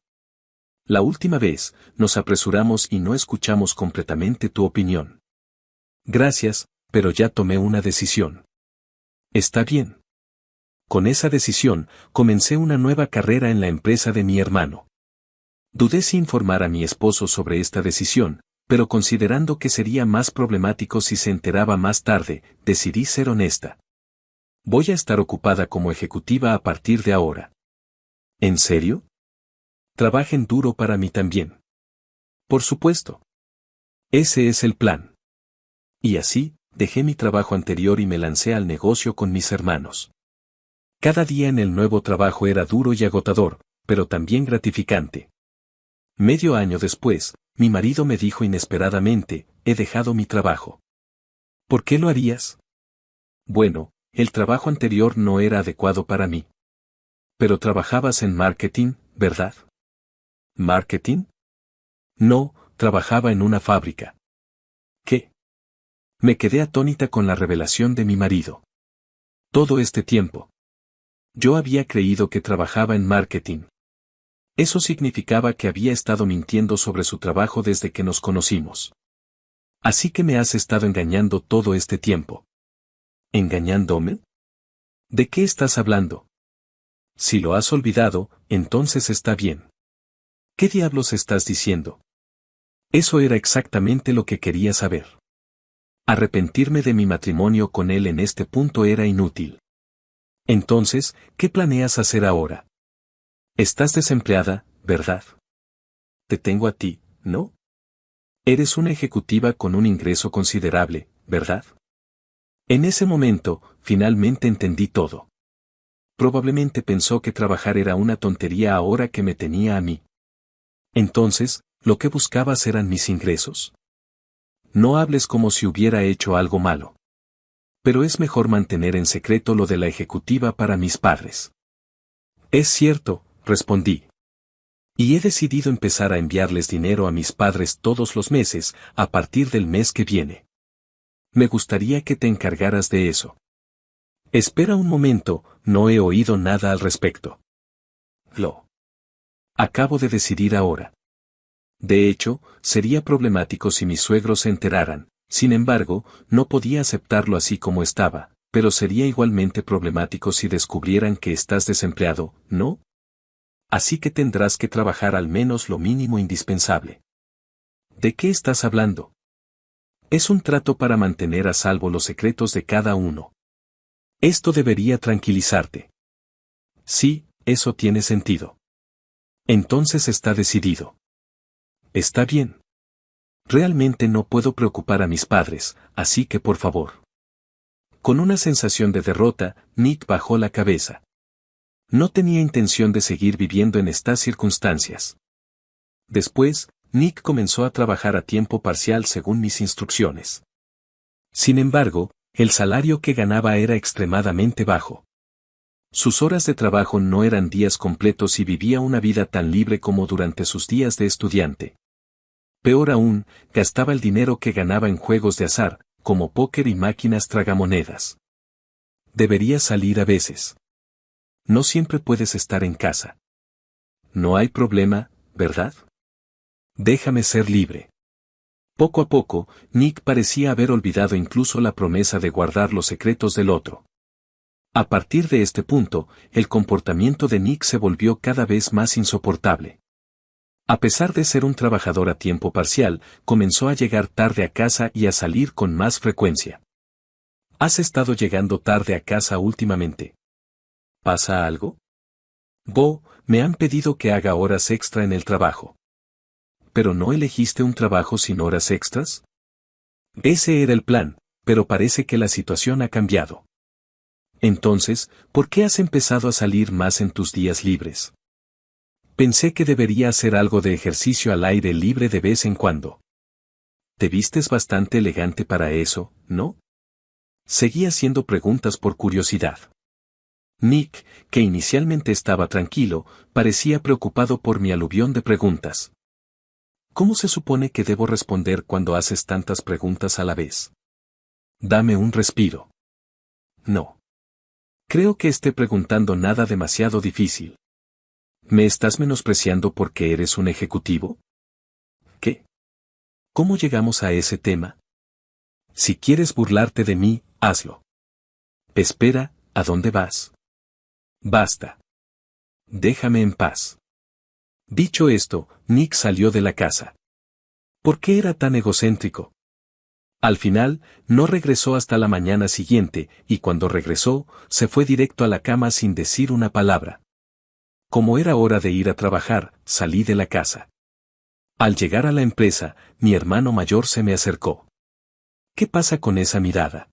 La última vez, nos apresuramos y no escuchamos completamente tu opinión. Gracias, pero ya tomé una decisión. Está bien. Con esa decisión, comencé una nueva carrera en la empresa de mi hermano. Dudé si informar a mi esposo sobre esta decisión, pero considerando que sería más problemático si se enteraba más tarde, decidí ser honesta. Voy a estar ocupada como ejecutiva a partir de ahora. ¿En serio? Trabajen duro para mí también. Por supuesto. Ese es el plan. Y así, dejé mi trabajo anterior y me lancé al negocio con mis hermanos. Cada día en el nuevo trabajo era duro y agotador, pero también gratificante. Medio año después, mi marido me dijo inesperadamente, he dejado mi trabajo. ¿Por qué lo harías? Bueno, el trabajo anterior no era adecuado para mí. Pero trabajabas en marketing, ¿verdad? ¿Marketing? No, trabajaba en una fábrica. ¿Qué? Me quedé atónita con la revelación de mi marido. Todo este tiempo. Yo había creído que trabajaba en marketing. Eso significaba que había estado mintiendo sobre su trabajo desde que nos conocimos. Así que me has estado engañando todo este tiempo. ¿Engañándome? ¿De qué estás hablando? Si lo has olvidado, entonces está bien. ¿Qué diablos estás diciendo? Eso era exactamente lo que quería saber. Arrepentirme de mi matrimonio con él en este punto era inútil. Entonces, ¿qué planeas hacer ahora? Estás desempleada, ¿verdad? Te tengo a ti, ¿no? Eres una ejecutiva con un ingreso considerable, ¿verdad? En ese momento, finalmente entendí todo. Probablemente pensó que trabajar era una tontería ahora que me tenía a mí. Entonces, ¿lo que buscabas eran mis ingresos? No hables como si hubiera hecho algo malo. Pero es mejor mantener en secreto lo de la ejecutiva para mis padres. Es cierto, respondí. Y he decidido empezar a enviarles dinero a mis padres todos los meses, a partir del mes que viene. Me gustaría que te encargaras de eso. Espera un momento, no he oído nada al respecto. Lo acabo de decidir ahora. De hecho, sería problemático si mis suegros se enteraran. Sin embargo, no podía aceptarlo así como estaba, pero sería igualmente problemático si descubrieran que estás desempleado, ¿no? Así que tendrás que trabajar al menos lo mínimo indispensable. ¿De qué estás hablando? Es un trato para mantener a salvo los secretos de cada uno. Esto debería tranquilizarte. Sí, eso tiene sentido. Entonces está decidido. Está bien. Realmente no puedo preocupar a mis padres, así que por favor. Con una sensación de derrota, Nick bajó la cabeza. No tenía intención de seguir viviendo en estas circunstancias. Después, Nick comenzó a trabajar a tiempo parcial según mis instrucciones. Sin embargo, el salario que ganaba era extremadamente bajo. Sus horas de trabajo no eran días completos y vivía una vida tan libre como durante sus días de estudiante. Peor aún, gastaba el dinero que ganaba en juegos de azar, como póker y máquinas tragamonedas. Debería salir a veces. No siempre puedes estar en casa. No hay problema, ¿verdad? Déjame ser libre. Poco a poco, Nick parecía haber olvidado incluso la promesa de guardar los secretos del otro. A partir de este punto, el comportamiento de Nick se volvió cada vez más insoportable. A pesar de ser un trabajador a tiempo parcial, comenzó a llegar tarde a casa y a salir con más frecuencia. ¿Has estado llegando tarde a casa últimamente? ¿Pasa algo? Me han pedido que haga horas extra en el trabajo. ¿Pero no elegiste un trabajo sin horas extras? Ese era el plan, pero parece que la situación ha cambiado. Entonces, ¿por qué has empezado a salir más en tus días libres? Pensé que debería hacer algo de ejercicio al aire libre de vez en cuando. Te vistes bastante elegante para eso, ¿no? Seguí haciendo preguntas por curiosidad. Nick, que inicialmente estaba tranquilo, parecía preocupado por mi aluvión de preguntas. ¿Cómo se supone que debo responder cuando haces tantas preguntas a la vez? Dame un respiro. No. Creo que esté preguntando nada demasiado difícil. ¿Me estás menospreciando porque eres un ejecutivo? ¿Qué? ¿Cómo llegamos a ese tema? Si quieres burlarte de mí, hazlo. Espera, ¿a dónde vas? Basta. Déjame en paz. Dicho esto, Nick salió de la casa. ¿Por qué era tan egocéntrico? Al final, no regresó hasta la mañana siguiente, y cuando regresó, se fue directo a la cama sin decir una palabra. Como era hora de ir a trabajar, salí de la casa. Al llegar a la empresa, mi hermano mayor se me acercó. ¿Qué pasa con esa mirada?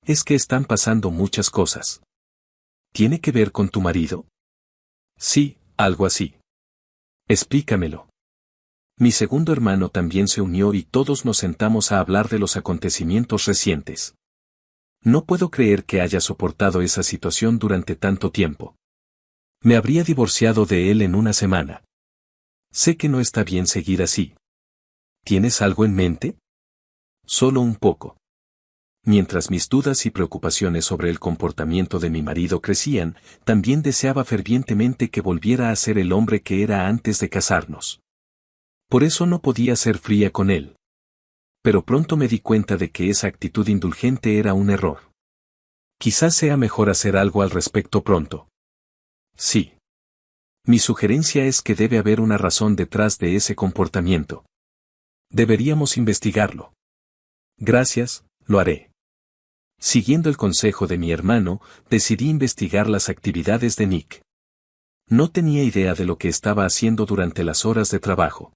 Es que están pasando muchas cosas. ¿Tiene que ver con tu marido? Sí, algo así. Explícamelo. Mi segundo hermano también se unió y todos nos sentamos a hablar de los acontecimientos recientes. No puedo creer que haya soportado esa situación durante tanto tiempo. Me habría divorciado de él en una semana. Sé que no está bien seguir así. ¿Tienes algo en mente? Solo un poco. Mientras mis dudas y preocupaciones sobre el comportamiento de mi marido crecían, también deseaba fervientemente que volviera a ser el hombre que era antes de casarnos. Por eso no podía ser fría con él. Pero pronto me di cuenta de que esa actitud indulgente era un error. Quizás sea mejor hacer algo al respecto pronto. Sí. Mi sugerencia es que debe haber una razón detrás de ese comportamiento. Deberíamos investigarlo. Gracias, lo haré. Siguiendo el consejo de mi hermano, decidí investigar las actividades de Nick. No tenía idea de lo que estaba haciendo durante las horas de trabajo.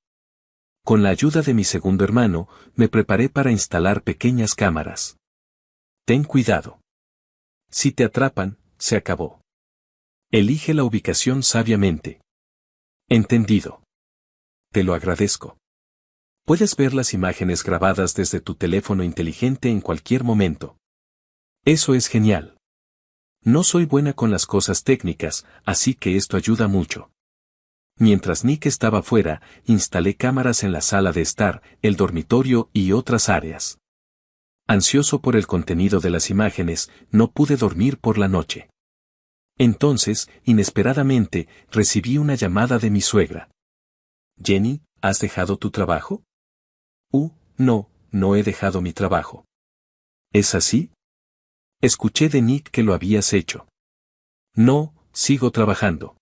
Con la ayuda de mi segundo hermano, me preparé para instalar pequeñas cámaras. Ten cuidado. Si te atrapan, se acabó. Elige la ubicación sabiamente. Entendido. Te lo agradezco. Puedes ver las imágenes grabadas desde tu teléfono inteligente en cualquier momento. Eso es genial. No soy buena con las cosas técnicas, así que esto ayuda mucho. Mientras Nick estaba fuera, instalé cámaras en la sala de estar, el dormitorio y otras áreas. Ansioso por el contenido de las imágenes, no pude dormir por la noche. Entonces, inesperadamente, recibí una llamada de mi suegra. Jenny, ¿has dejado tu trabajo? No he dejado mi trabajo. ¿Es así? Escuché de Nick que lo habías hecho. No, sigo trabajando.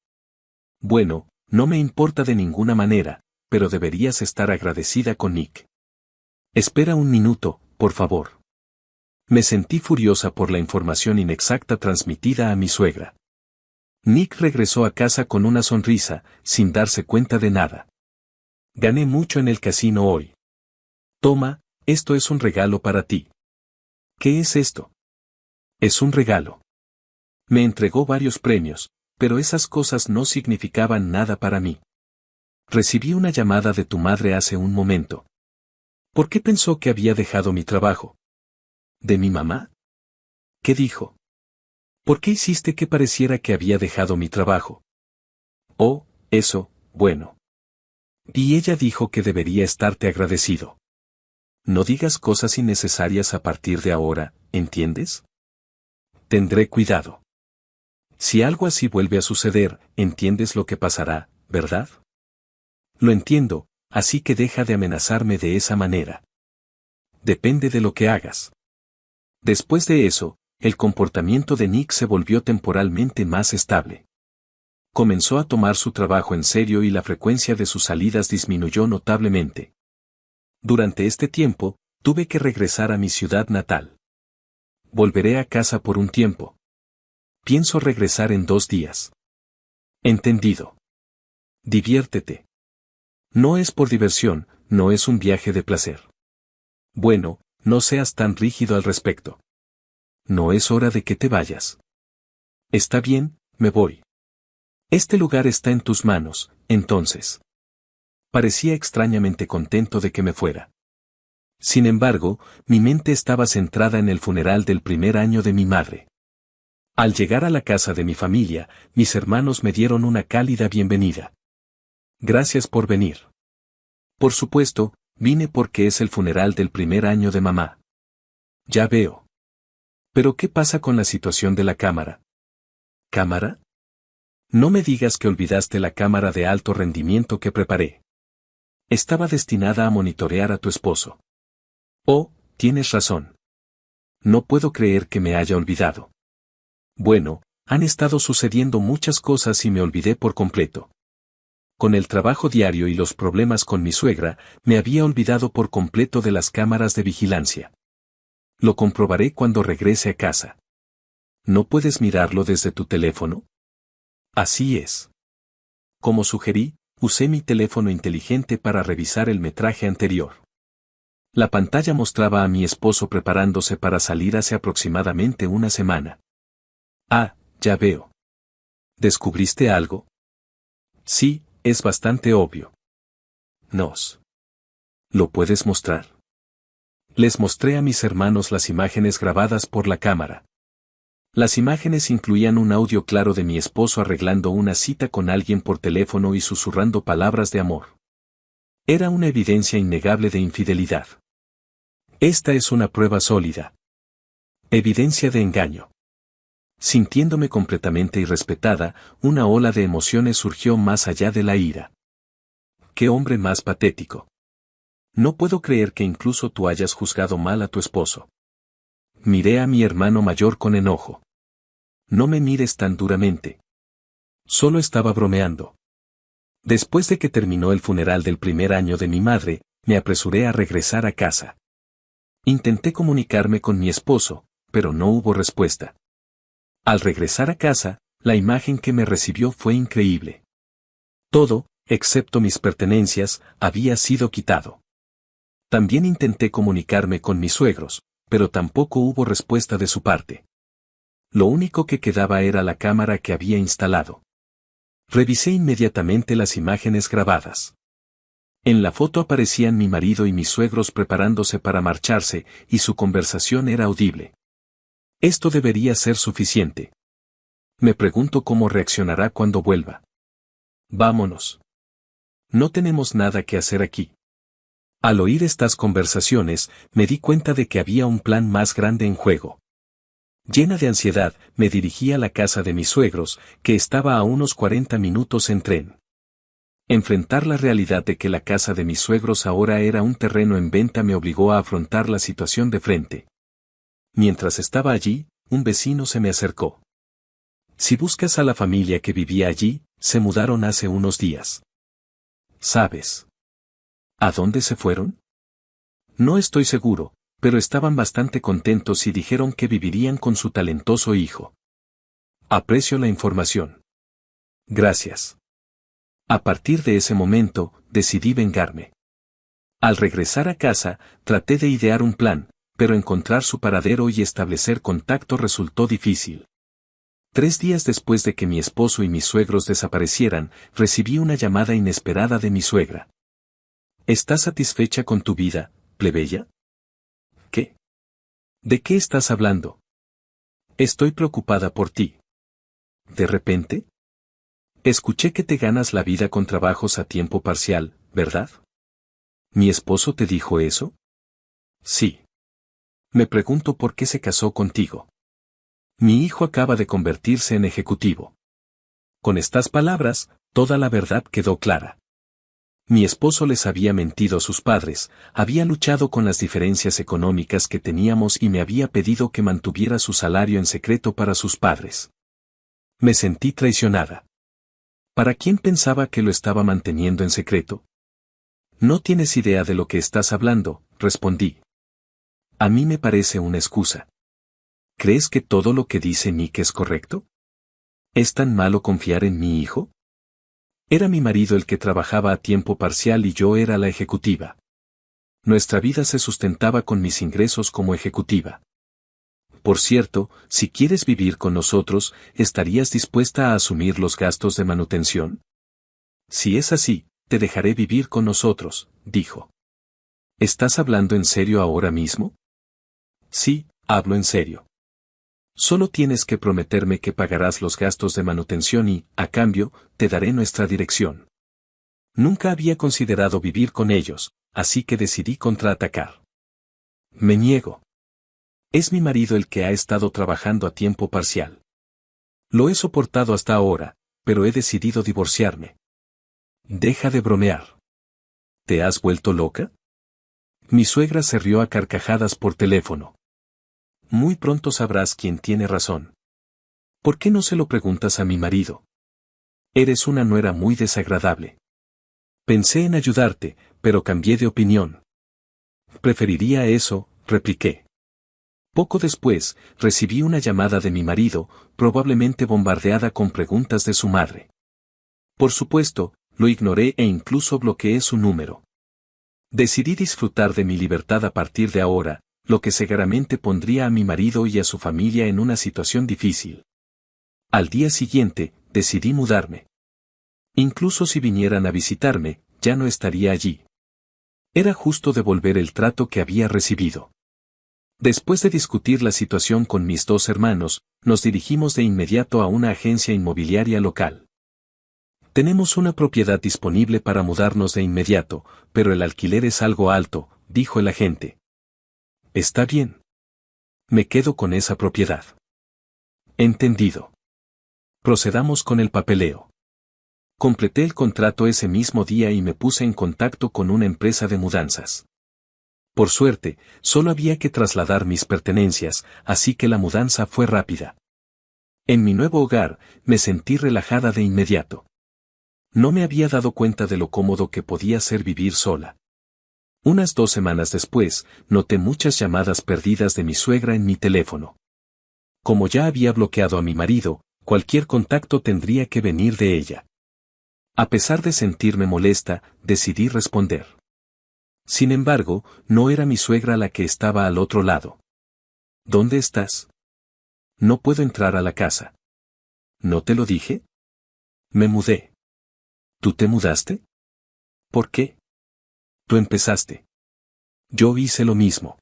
Bueno, no me importa de ninguna manera, pero deberías estar agradecida con Nick. Espera un minuto, por favor. Me sentí furiosa por la información inexacta transmitida a mi suegra. Nick regresó a casa con una sonrisa, sin darse cuenta de nada. Gané mucho en el casino hoy. Toma, esto es un regalo para ti. ¿Qué es esto? Es un regalo. Me entregó varios premios, pero esas cosas no significaban nada para mí. Recibí una llamada de tu madre hace un momento. ¿Por qué pensó que había dejado mi trabajo? ¿De mi mamá? ¿Qué dijo? ¿Por qué hiciste que pareciera que había dejado mi trabajo? Eso, bueno. Y ella dijo que debería estarte agradecido. No digas cosas innecesarias a partir de ahora, ¿entiendes? Tendré cuidado. Si algo así vuelve a suceder, entiendes lo que pasará, ¿verdad? Lo entiendo, así que deja de amenazarme de esa manera. Depende de lo que hagas. Después de eso, el comportamiento de Nick se volvió temporalmente más estable. Comenzó a tomar su trabajo en serio y la frecuencia de sus salidas disminuyó notablemente. Durante este tiempo, tuve que regresar a mi ciudad natal. Volveré a casa por un tiempo. Pienso regresar en 2 días. Entendido. Diviértete. No es por diversión, no es un viaje de placer. Bueno, no seas tan rígido al respecto. No es hora de que te vayas. Está bien, me voy. Este lugar está en tus manos, entonces. Parecía extrañamente contento de que me fuera. Sin embargo, mi mente estaba centrada en el funeral del primer año de mi madre. Al llegar a la casa de mi familia, mis hermanos me dieron una cálida bienvenida. Gracias por venir. Por supuesto, vine porque es el funeral del primer año de mamá. Ya veo. Pero ¿qué pasa con la situación de la cámara? ¿Cámara? No me digas que olvidaste la cámara de alto rendimiento que preparé. Estaba destinada a monitorear a tu esposo. Oh, tienes razón. No puedo creer que me haya olvidado. Bueno, han estado sucediendo muchas cosas y me olvidé por completo. Con el trabajo diario y los problemas con mi suegra, me había olvidado por completo de las cámaras de vigilancia. Lo comprobaré cuando regrese a casa. ¿No puedes mirarlo desde tu teléfono? Así es. Como sugerí, usé mi teléfono inteligente para revisar el metraje anterior. La pantalla mostraba a mi esposo preparándose para salir hace aproximadamente una semana. Ah, ya veo. ¿Descubriste algo? Sí, es bastante obvio. ¿Lo puedes mostrar? Les mostré a mis hermanos las imágenes grabadas por la cámara. Las imágenes incluían un audio claro de mi esposo arreglando una cita con alguien por teléfono y susurrando palabras de amor. Era una evidencia innegable de infidelidad. Esta es una prueba sólida. Evidencia de engaño. Sintiéndome completamente irrespetada, una ola de emociones surgió más allá de la ira. ¡Qué hombre más patético! No puedo creer que incluso tú hayas juzgado mal a tu esposo. Miré a mi hermano mayor con enojo. No me mires tan duramente. Solo estaba bromeando. Después de que terminó el funeral del primer año de mi madre, me apresuré a regresar a casa. Intenté comunicarme con mi esposo, pero no hubo respuesta. Al regresar a casa, la imagen que me recibió fue increíble. Todo, excepto mis pertenencias, había sido quitado. También intenté comunicarme con mis suegros, pero tampoco hubo respuesta de su parte. Lo único que quedaba era la cámara que había instalado. Revisé inmediatamente las imágenes grabadas. En la foto aparecían mi marido y mis suegros preparándose para marcharse, y su conversación era audible. Esto debería ser suficiente. Me pregunto cómo reaccionará cuando vuelva. Vámonos. No tenemos nada que hacer aquí. Al oír estas conversaciones, me di cuenta de que había un plan más grande en juego. Llena de ansiedad, me dirigí a la casa de mis suegros, que estaba a unos 40 minutos en tren. Enfrentar la realidad de que la casa de mis suegros ahora era un terreno en venta me obligó a afrontar la situación de frente. Mientras estaba allí, un vecino se me acercó. Si buscas a la familia que vivía allí, se mudaron hace unos días. ¿Sabes a dónde se fueron? No estoy seguro, pero estaban bastante contentos y dijeron que vivirían con su talentoso hijo. Aprecio la información. Gracias. A partir de ese momento, decidí vengarme. Al regresar a casa, traté de idear un plan, pero encontrar su paradero y establecer contacto resultó difícil. 3 días después de que mi esposo y mis suegros desaparecieran, recibí una llamada inesperada de mi suegra. ¿Estás satisfecha con tu vida, plebeya? ¿Qué? ¿De qué estás hablando? Estoy preocupada por ti. ¿De repente? Escuché que te ganas la vida con trabajos a tiempo parcial, ¿verdad? ¿Mi esposo te dijo eso? Sí. Me pregunto por qué se casó contigo. Mi hijo acaba de convertirse en ejecutivo. Con estas palabras, toda la verdad quedó clara. Mi esposo les había mentido a sus padres, había luchado con las diferencias económicas que teníamos y me había pedido que mantuviera su salario en secreto para sus padres. Me sentí traicionada. ¿Para quién pensaba que lo estaba manteniendo en secreto? No tienes idea de lo que estás hablando, respondí. A mí me parece una excusa. ¿Crees que todo lo que dice Nick es correcto? ¿Es tan malo confiar en mi hijo? Era mi marido el que trabajaba a tiempo parcial y yo era la ejecutiva. Nuestra vida se sustentaba con mis ingresos como ejecutiva. Por cierto, si quieres vivir con nosotros, ¿estarías dispuesta a asumir los gastos de manutención? Si es así, te dejaré vivir con nosotros, dijo. ¿Estás hablando en serio ahora mismo? Sí, hablo en serio. Solo tienes que prometerme que pagarás los gastos de manutención y, a cambio, te daré nuestra dirección. Nunca había considerado vivir con ellos, así que decidí contraatacar. Me niego. Es mi marido el que ha estado trabajando a tiempo parcial. Lo he soportado hasta ahora, pero he decidido divorciarme. Deja de bromear. ¿Te has vuelto loca? Mi suegra se rió a carcajadas por teléfono. Muy pronto sabrás quién tiene razón. ¿Por qué no se lo preguntas a mi marido? Eres una nuera muy desagradable. Pensé en ayudarte, pero cambié de opinión. Preferiría eso, repliqué. Poco después, recibí una llamada de mi marido, probablemente bombardeada con preguntas de su madre. Por supuesto, lo ignoré e incluso bloqueé su número. Decidí disfrutar de mi libertad a partir de ahora, lo que seguramente pondría a mi marido y a su familia en una situación difícil. Al día siguiente, decidí mudarme. Incluso si vinieran a visitarme, ya no estaría allí. Era justo devolver el trato que había recibido. Después de discutir la situación con mis dos hermanos, nos dirigimos de inmediato a una agencia inmobiliaria local. Tenemos una propiedad disponible para mudarnos de inmediato, pero el alquiler es algo alto, dijo el agente. Está bien. Me quedo con esa propiedad. Entendido. Procedamos con el papeleo. Completé el contrato ese mismo día y me puse en contacto con una empresa de mudanzas. Por suerte, solo había que trasladar mis pertenencias, así que la mudanza fue rápida. En mi nuevo hogar, me sentí relajada de inmediato. No me había dado cuenta de lo cómodo que podía ser vivir sola. Unas 2 semanas después, noté muchas llamadas perdidas de mi suegra en mi teléfono. Como ya había bloqueado a mi marido, cualquier contacto tendría que venir de ella. A pesar de sentirme molesta, decidí responder. Sin embargo, no era mi suegra la que estaba al otro lado. ¿Dónde estás? No puedo entrar a la casa. ¿No te lo dije? Me mudé. ¿Tú te mudaste? ¿Por qué? Tú empezaste. Yo hice lo mismo.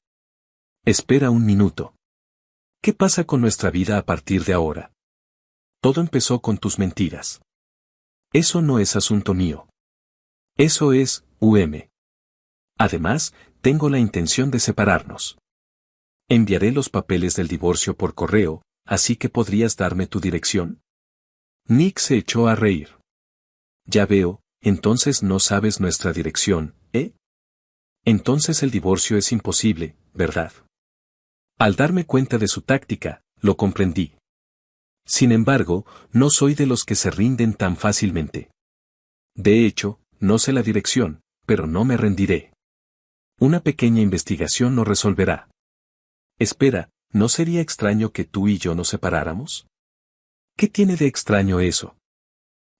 Espera un minuto. ¿Qué pasa con nuestra vida a partir de ahora? Todo empezó con tus mentiras. Eso no es asunto mío. Eso es, Además, tengo la intención de separarnos. Enviaré los papeles del divorcio por correo, así que podrías darme tu dirección. Nick se echó a reír. Ya veo, entonces no sabes nuestra dirección, ¿eh? Entonces el divorcio es imposible, ¿verdad? Al darme cuenta de su táctica, lo comprendí. Sin embargo, no soy de los que se rinden tan fácilmente. De hecho, no sé la dirección, pero no me rendiré. Una pequeña investigación lo resolverá. Espera, ¿no sería extraño que tú y yo nos separáramos? ¿Qué tiene de extraño eso?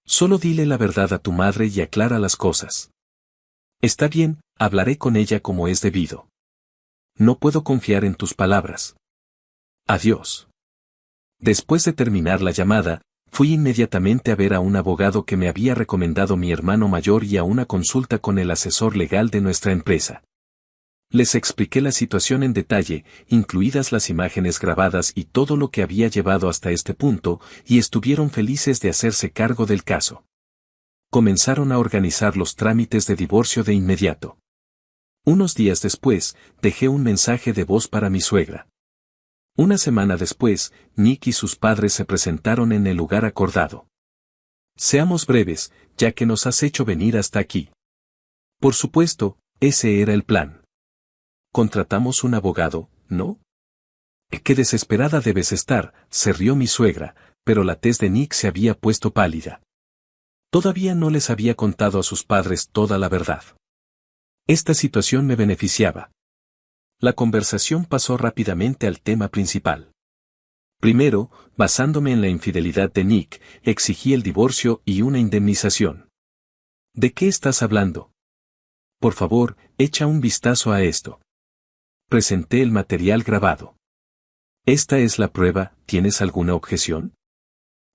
Solo dile la verdad a tu madre y aclara las cosas. Está bien, hablaré con ella como es debido. No puedo confiar en tus palabras. Adiós. Después de terminar la llamada, fui inmediatamente a ver a un abogado que me había recomendado mi hermano mayor y a una consulta con el asesor legal de nuestra empresa. Les expliqué la situación en detalle, incluidas las imágenes grabadas y todo lo que había llevado hasta este punto, y estuvieron felices de hacerse cargo del caso. Comenzaron a organizar los trámites de divorcio de inmediato. Unos días después, dejé un mensaje de voz para mi suegra. Una semana después, Nick y sus padres se presentaron en el lugar acordado. Seamos breves, ya que nos has hecho venir hasta aquí. Por supuesto, ese era el plan. Contratamos un abogado, ¿no? Qué desesperada debes estar, se rió mi suegra, pero la tez de Nick se había puesto pálida. Todavía no les había contado a sus padres toda la verdad. Esta situación me beneficiaba. La conversación pasó rápidamente al tema principal. Primero, basándome en la infidelidad de Nick, exigí el divorcio y una indemnización. ¿De qué estás hablando? Por favor, echa un vistazo a esto. Presenté el material grabado. Esta es la prueba, ¿tienes alguna objeción?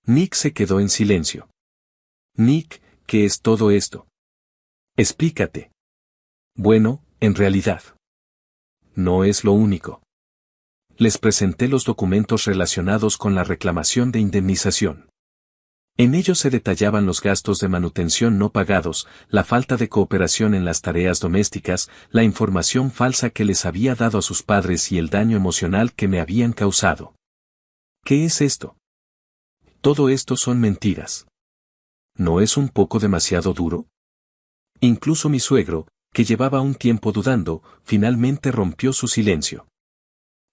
Nick se quedó en silencio. Nick, ¿qué es todo esto? Explícate. Bueno, en realidad. No es lo único. Les presenté los documentos relacionados con la reclamación de indemnización. En ellos se detallaban los gastos de manutención no pagados, la falta de cooperación en las tareas domésticas, la información falsa que les había dado a sus padres y el daño emocional que me habían causado. ¿Qué es esto? Todo esto son mentiras. ¿No es un poco demasiado duro? Incluso mi suegro, que llevaba un tiempo dudando, finalmente rompió su silencio.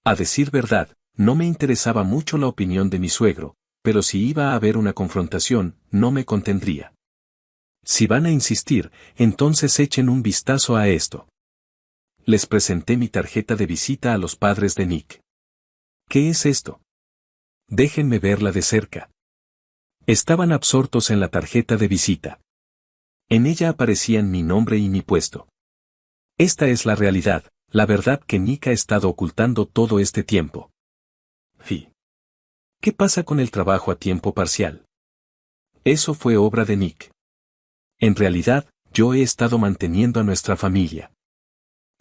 A decir verdad, no me interesaba mucho la opinión de mi suegro, pero si iba a haber una confrontación, no me contendría. Si van a insistir, entonces echen un vistazo a esto. Les presenté mi tarjeta de visita a los padres de Nick. ¿Qué es esto? Déjenme verla de cerca. Estaban absortos en la tarjeta de visita. En ella aparecían mi nombre y mi puesto. Esta es la realidad, la verdad que Nick ha estado ocultando todo este tiempo. Fi. ¿Qué pasa con el trabajo a tiempo parcial? Eso fue obra de Nick. En realidad, yo he estado manteniendo a nuestra familia.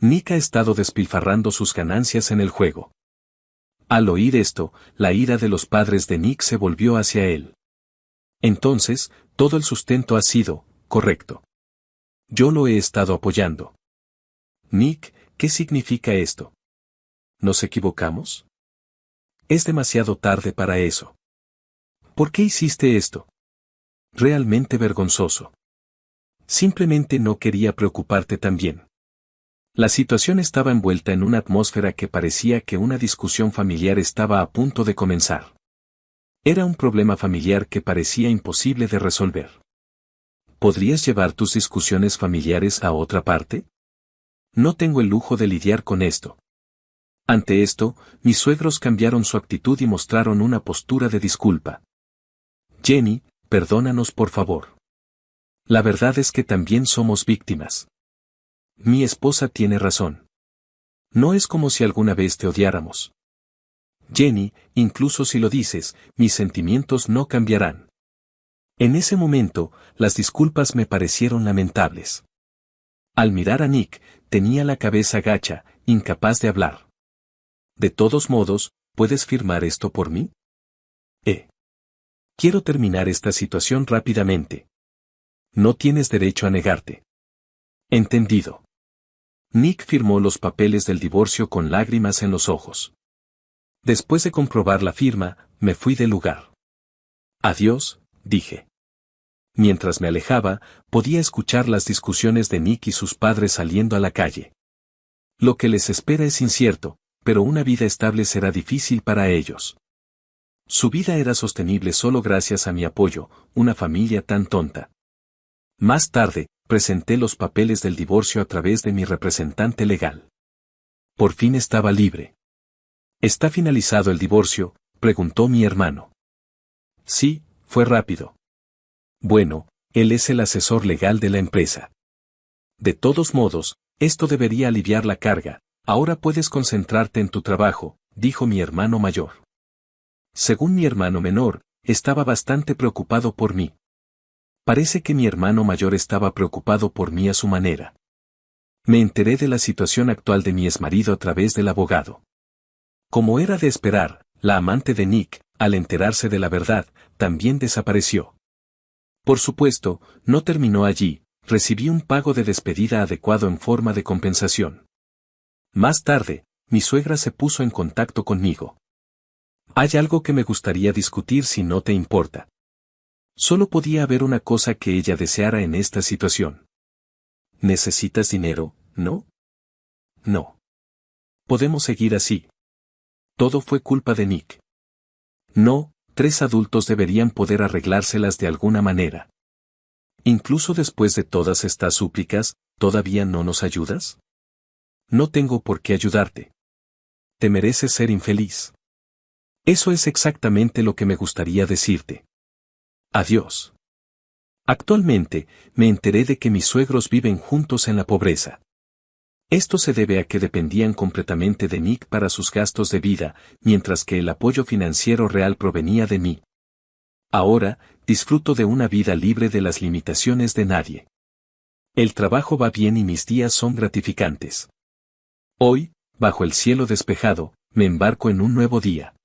Nick ha estado despilfarrando sus ganancias en el juego. Al oír esto, la ira de los padres de Nick se volvió hacia él. Entonces, todo el sustento ha sido, correcto. Yo lo he estado apoyando. Nick, ¿qué significa esto? ¿Nos equivocamos? Es demasiado tarde para eso. ¿Por qué hiciste esto? Realmente vergonzoso. Simplemente no quería preocuparte también. La situación estaba envuelta en una atmósfera que parecía que una discusión familiar estaba a punto de comenzar. Era un problema familiar que parecía imposible de resolver. ¿Podrías llevar tus discusiones familiares a otra parte? No tengo el lujo de lidiar con esto. Ante esto, mis suegros cambiaron su actitud y mostraron una postura de disculpa. Jenny, perdónanos por favor. La verdad es que también somos víctimas. Mi esposa tiene razón. No es como si alguna vez te odiáramos. Jenny, incluso si lo dices, mis sentimientos no cambiarán. En ese momento, las disculpas me parecieron lamentables. Al mirar a Nick, tenía la cabeza gacha, incapaz de hablar. De todos modos, ¿puedes firmar esto por mí? Quiero terminar esta situación rápidamente. No tienes derecho a negarte. Entendido. Nick firmó los papeles del divorcio con lágrimas en los ojos. Después de comprobar la firma, me fui del lugar. Adiós, dije. Mientras me alejaba, podía escuchar las discusiones de Nick y sus padres saliendo a la calle. Lo que les espera es incierto, pero una vida estable será difícil para ellos. Su vida era sostenible solo gracias a mi apoyo, una familia tan tonta. Más tarde, presenté los papeles del divorcio a través de mi representante legal. Por fin estaba libre. ¿Está finalizado el divorcio?, preguntó mi hermano. Sí, fue rápido. Bueno, él es el asesor legal de la empresa. De todos modos, esto debería aliviar la carga. Ahora puedes concentrarte en tu trabajo, dijo mi hermano mayor. Según mi hermano menor, estaba bastante preocupado por mí. Parece que mi hermano mayor estaba preocupado por mí a su manera. Me enteré de la situación actual de mi exmarido a través del abogado. Como era de esperar, la amante de Nick, al enterarse de la verdad, también desapareció. Por supuesto, no terminó allí, recibí un pago de despedida adecuado en forma de compensación. Más tarde, mi suegra se puso en contacto conmigo. Hay algo que me gustaría discutir si no te importa. Solo podía haber una cosa que ella deseara en esta situación. ¿Necesitas dinero, no? No. Podemos seguir así. Todo fue culpa de Nick. No, 3 adultos deberían poder arreglárselas de alguna manera. Incluso después de todas estas súplicas, ¿todavía no nos ayudas? No tengo por qué ayudarte. Te mereces ser infeliz. Eso es exactamente lo que me gustaría decirte. Adiós. Actualmente, me enteré de que mis suegros viven juntos en la pobreza. Esto se debe a que dependían completamente de Nick para sus gastos de vida, mientras que el apoyo financiero real provenía de mí. Ahora, disfruto de una vida libre de las limitaciones de nadie. El trabajo va bien y mis días son gratificantes. Hoy, bajo el cielo despejado, me embarco en un nuevo día.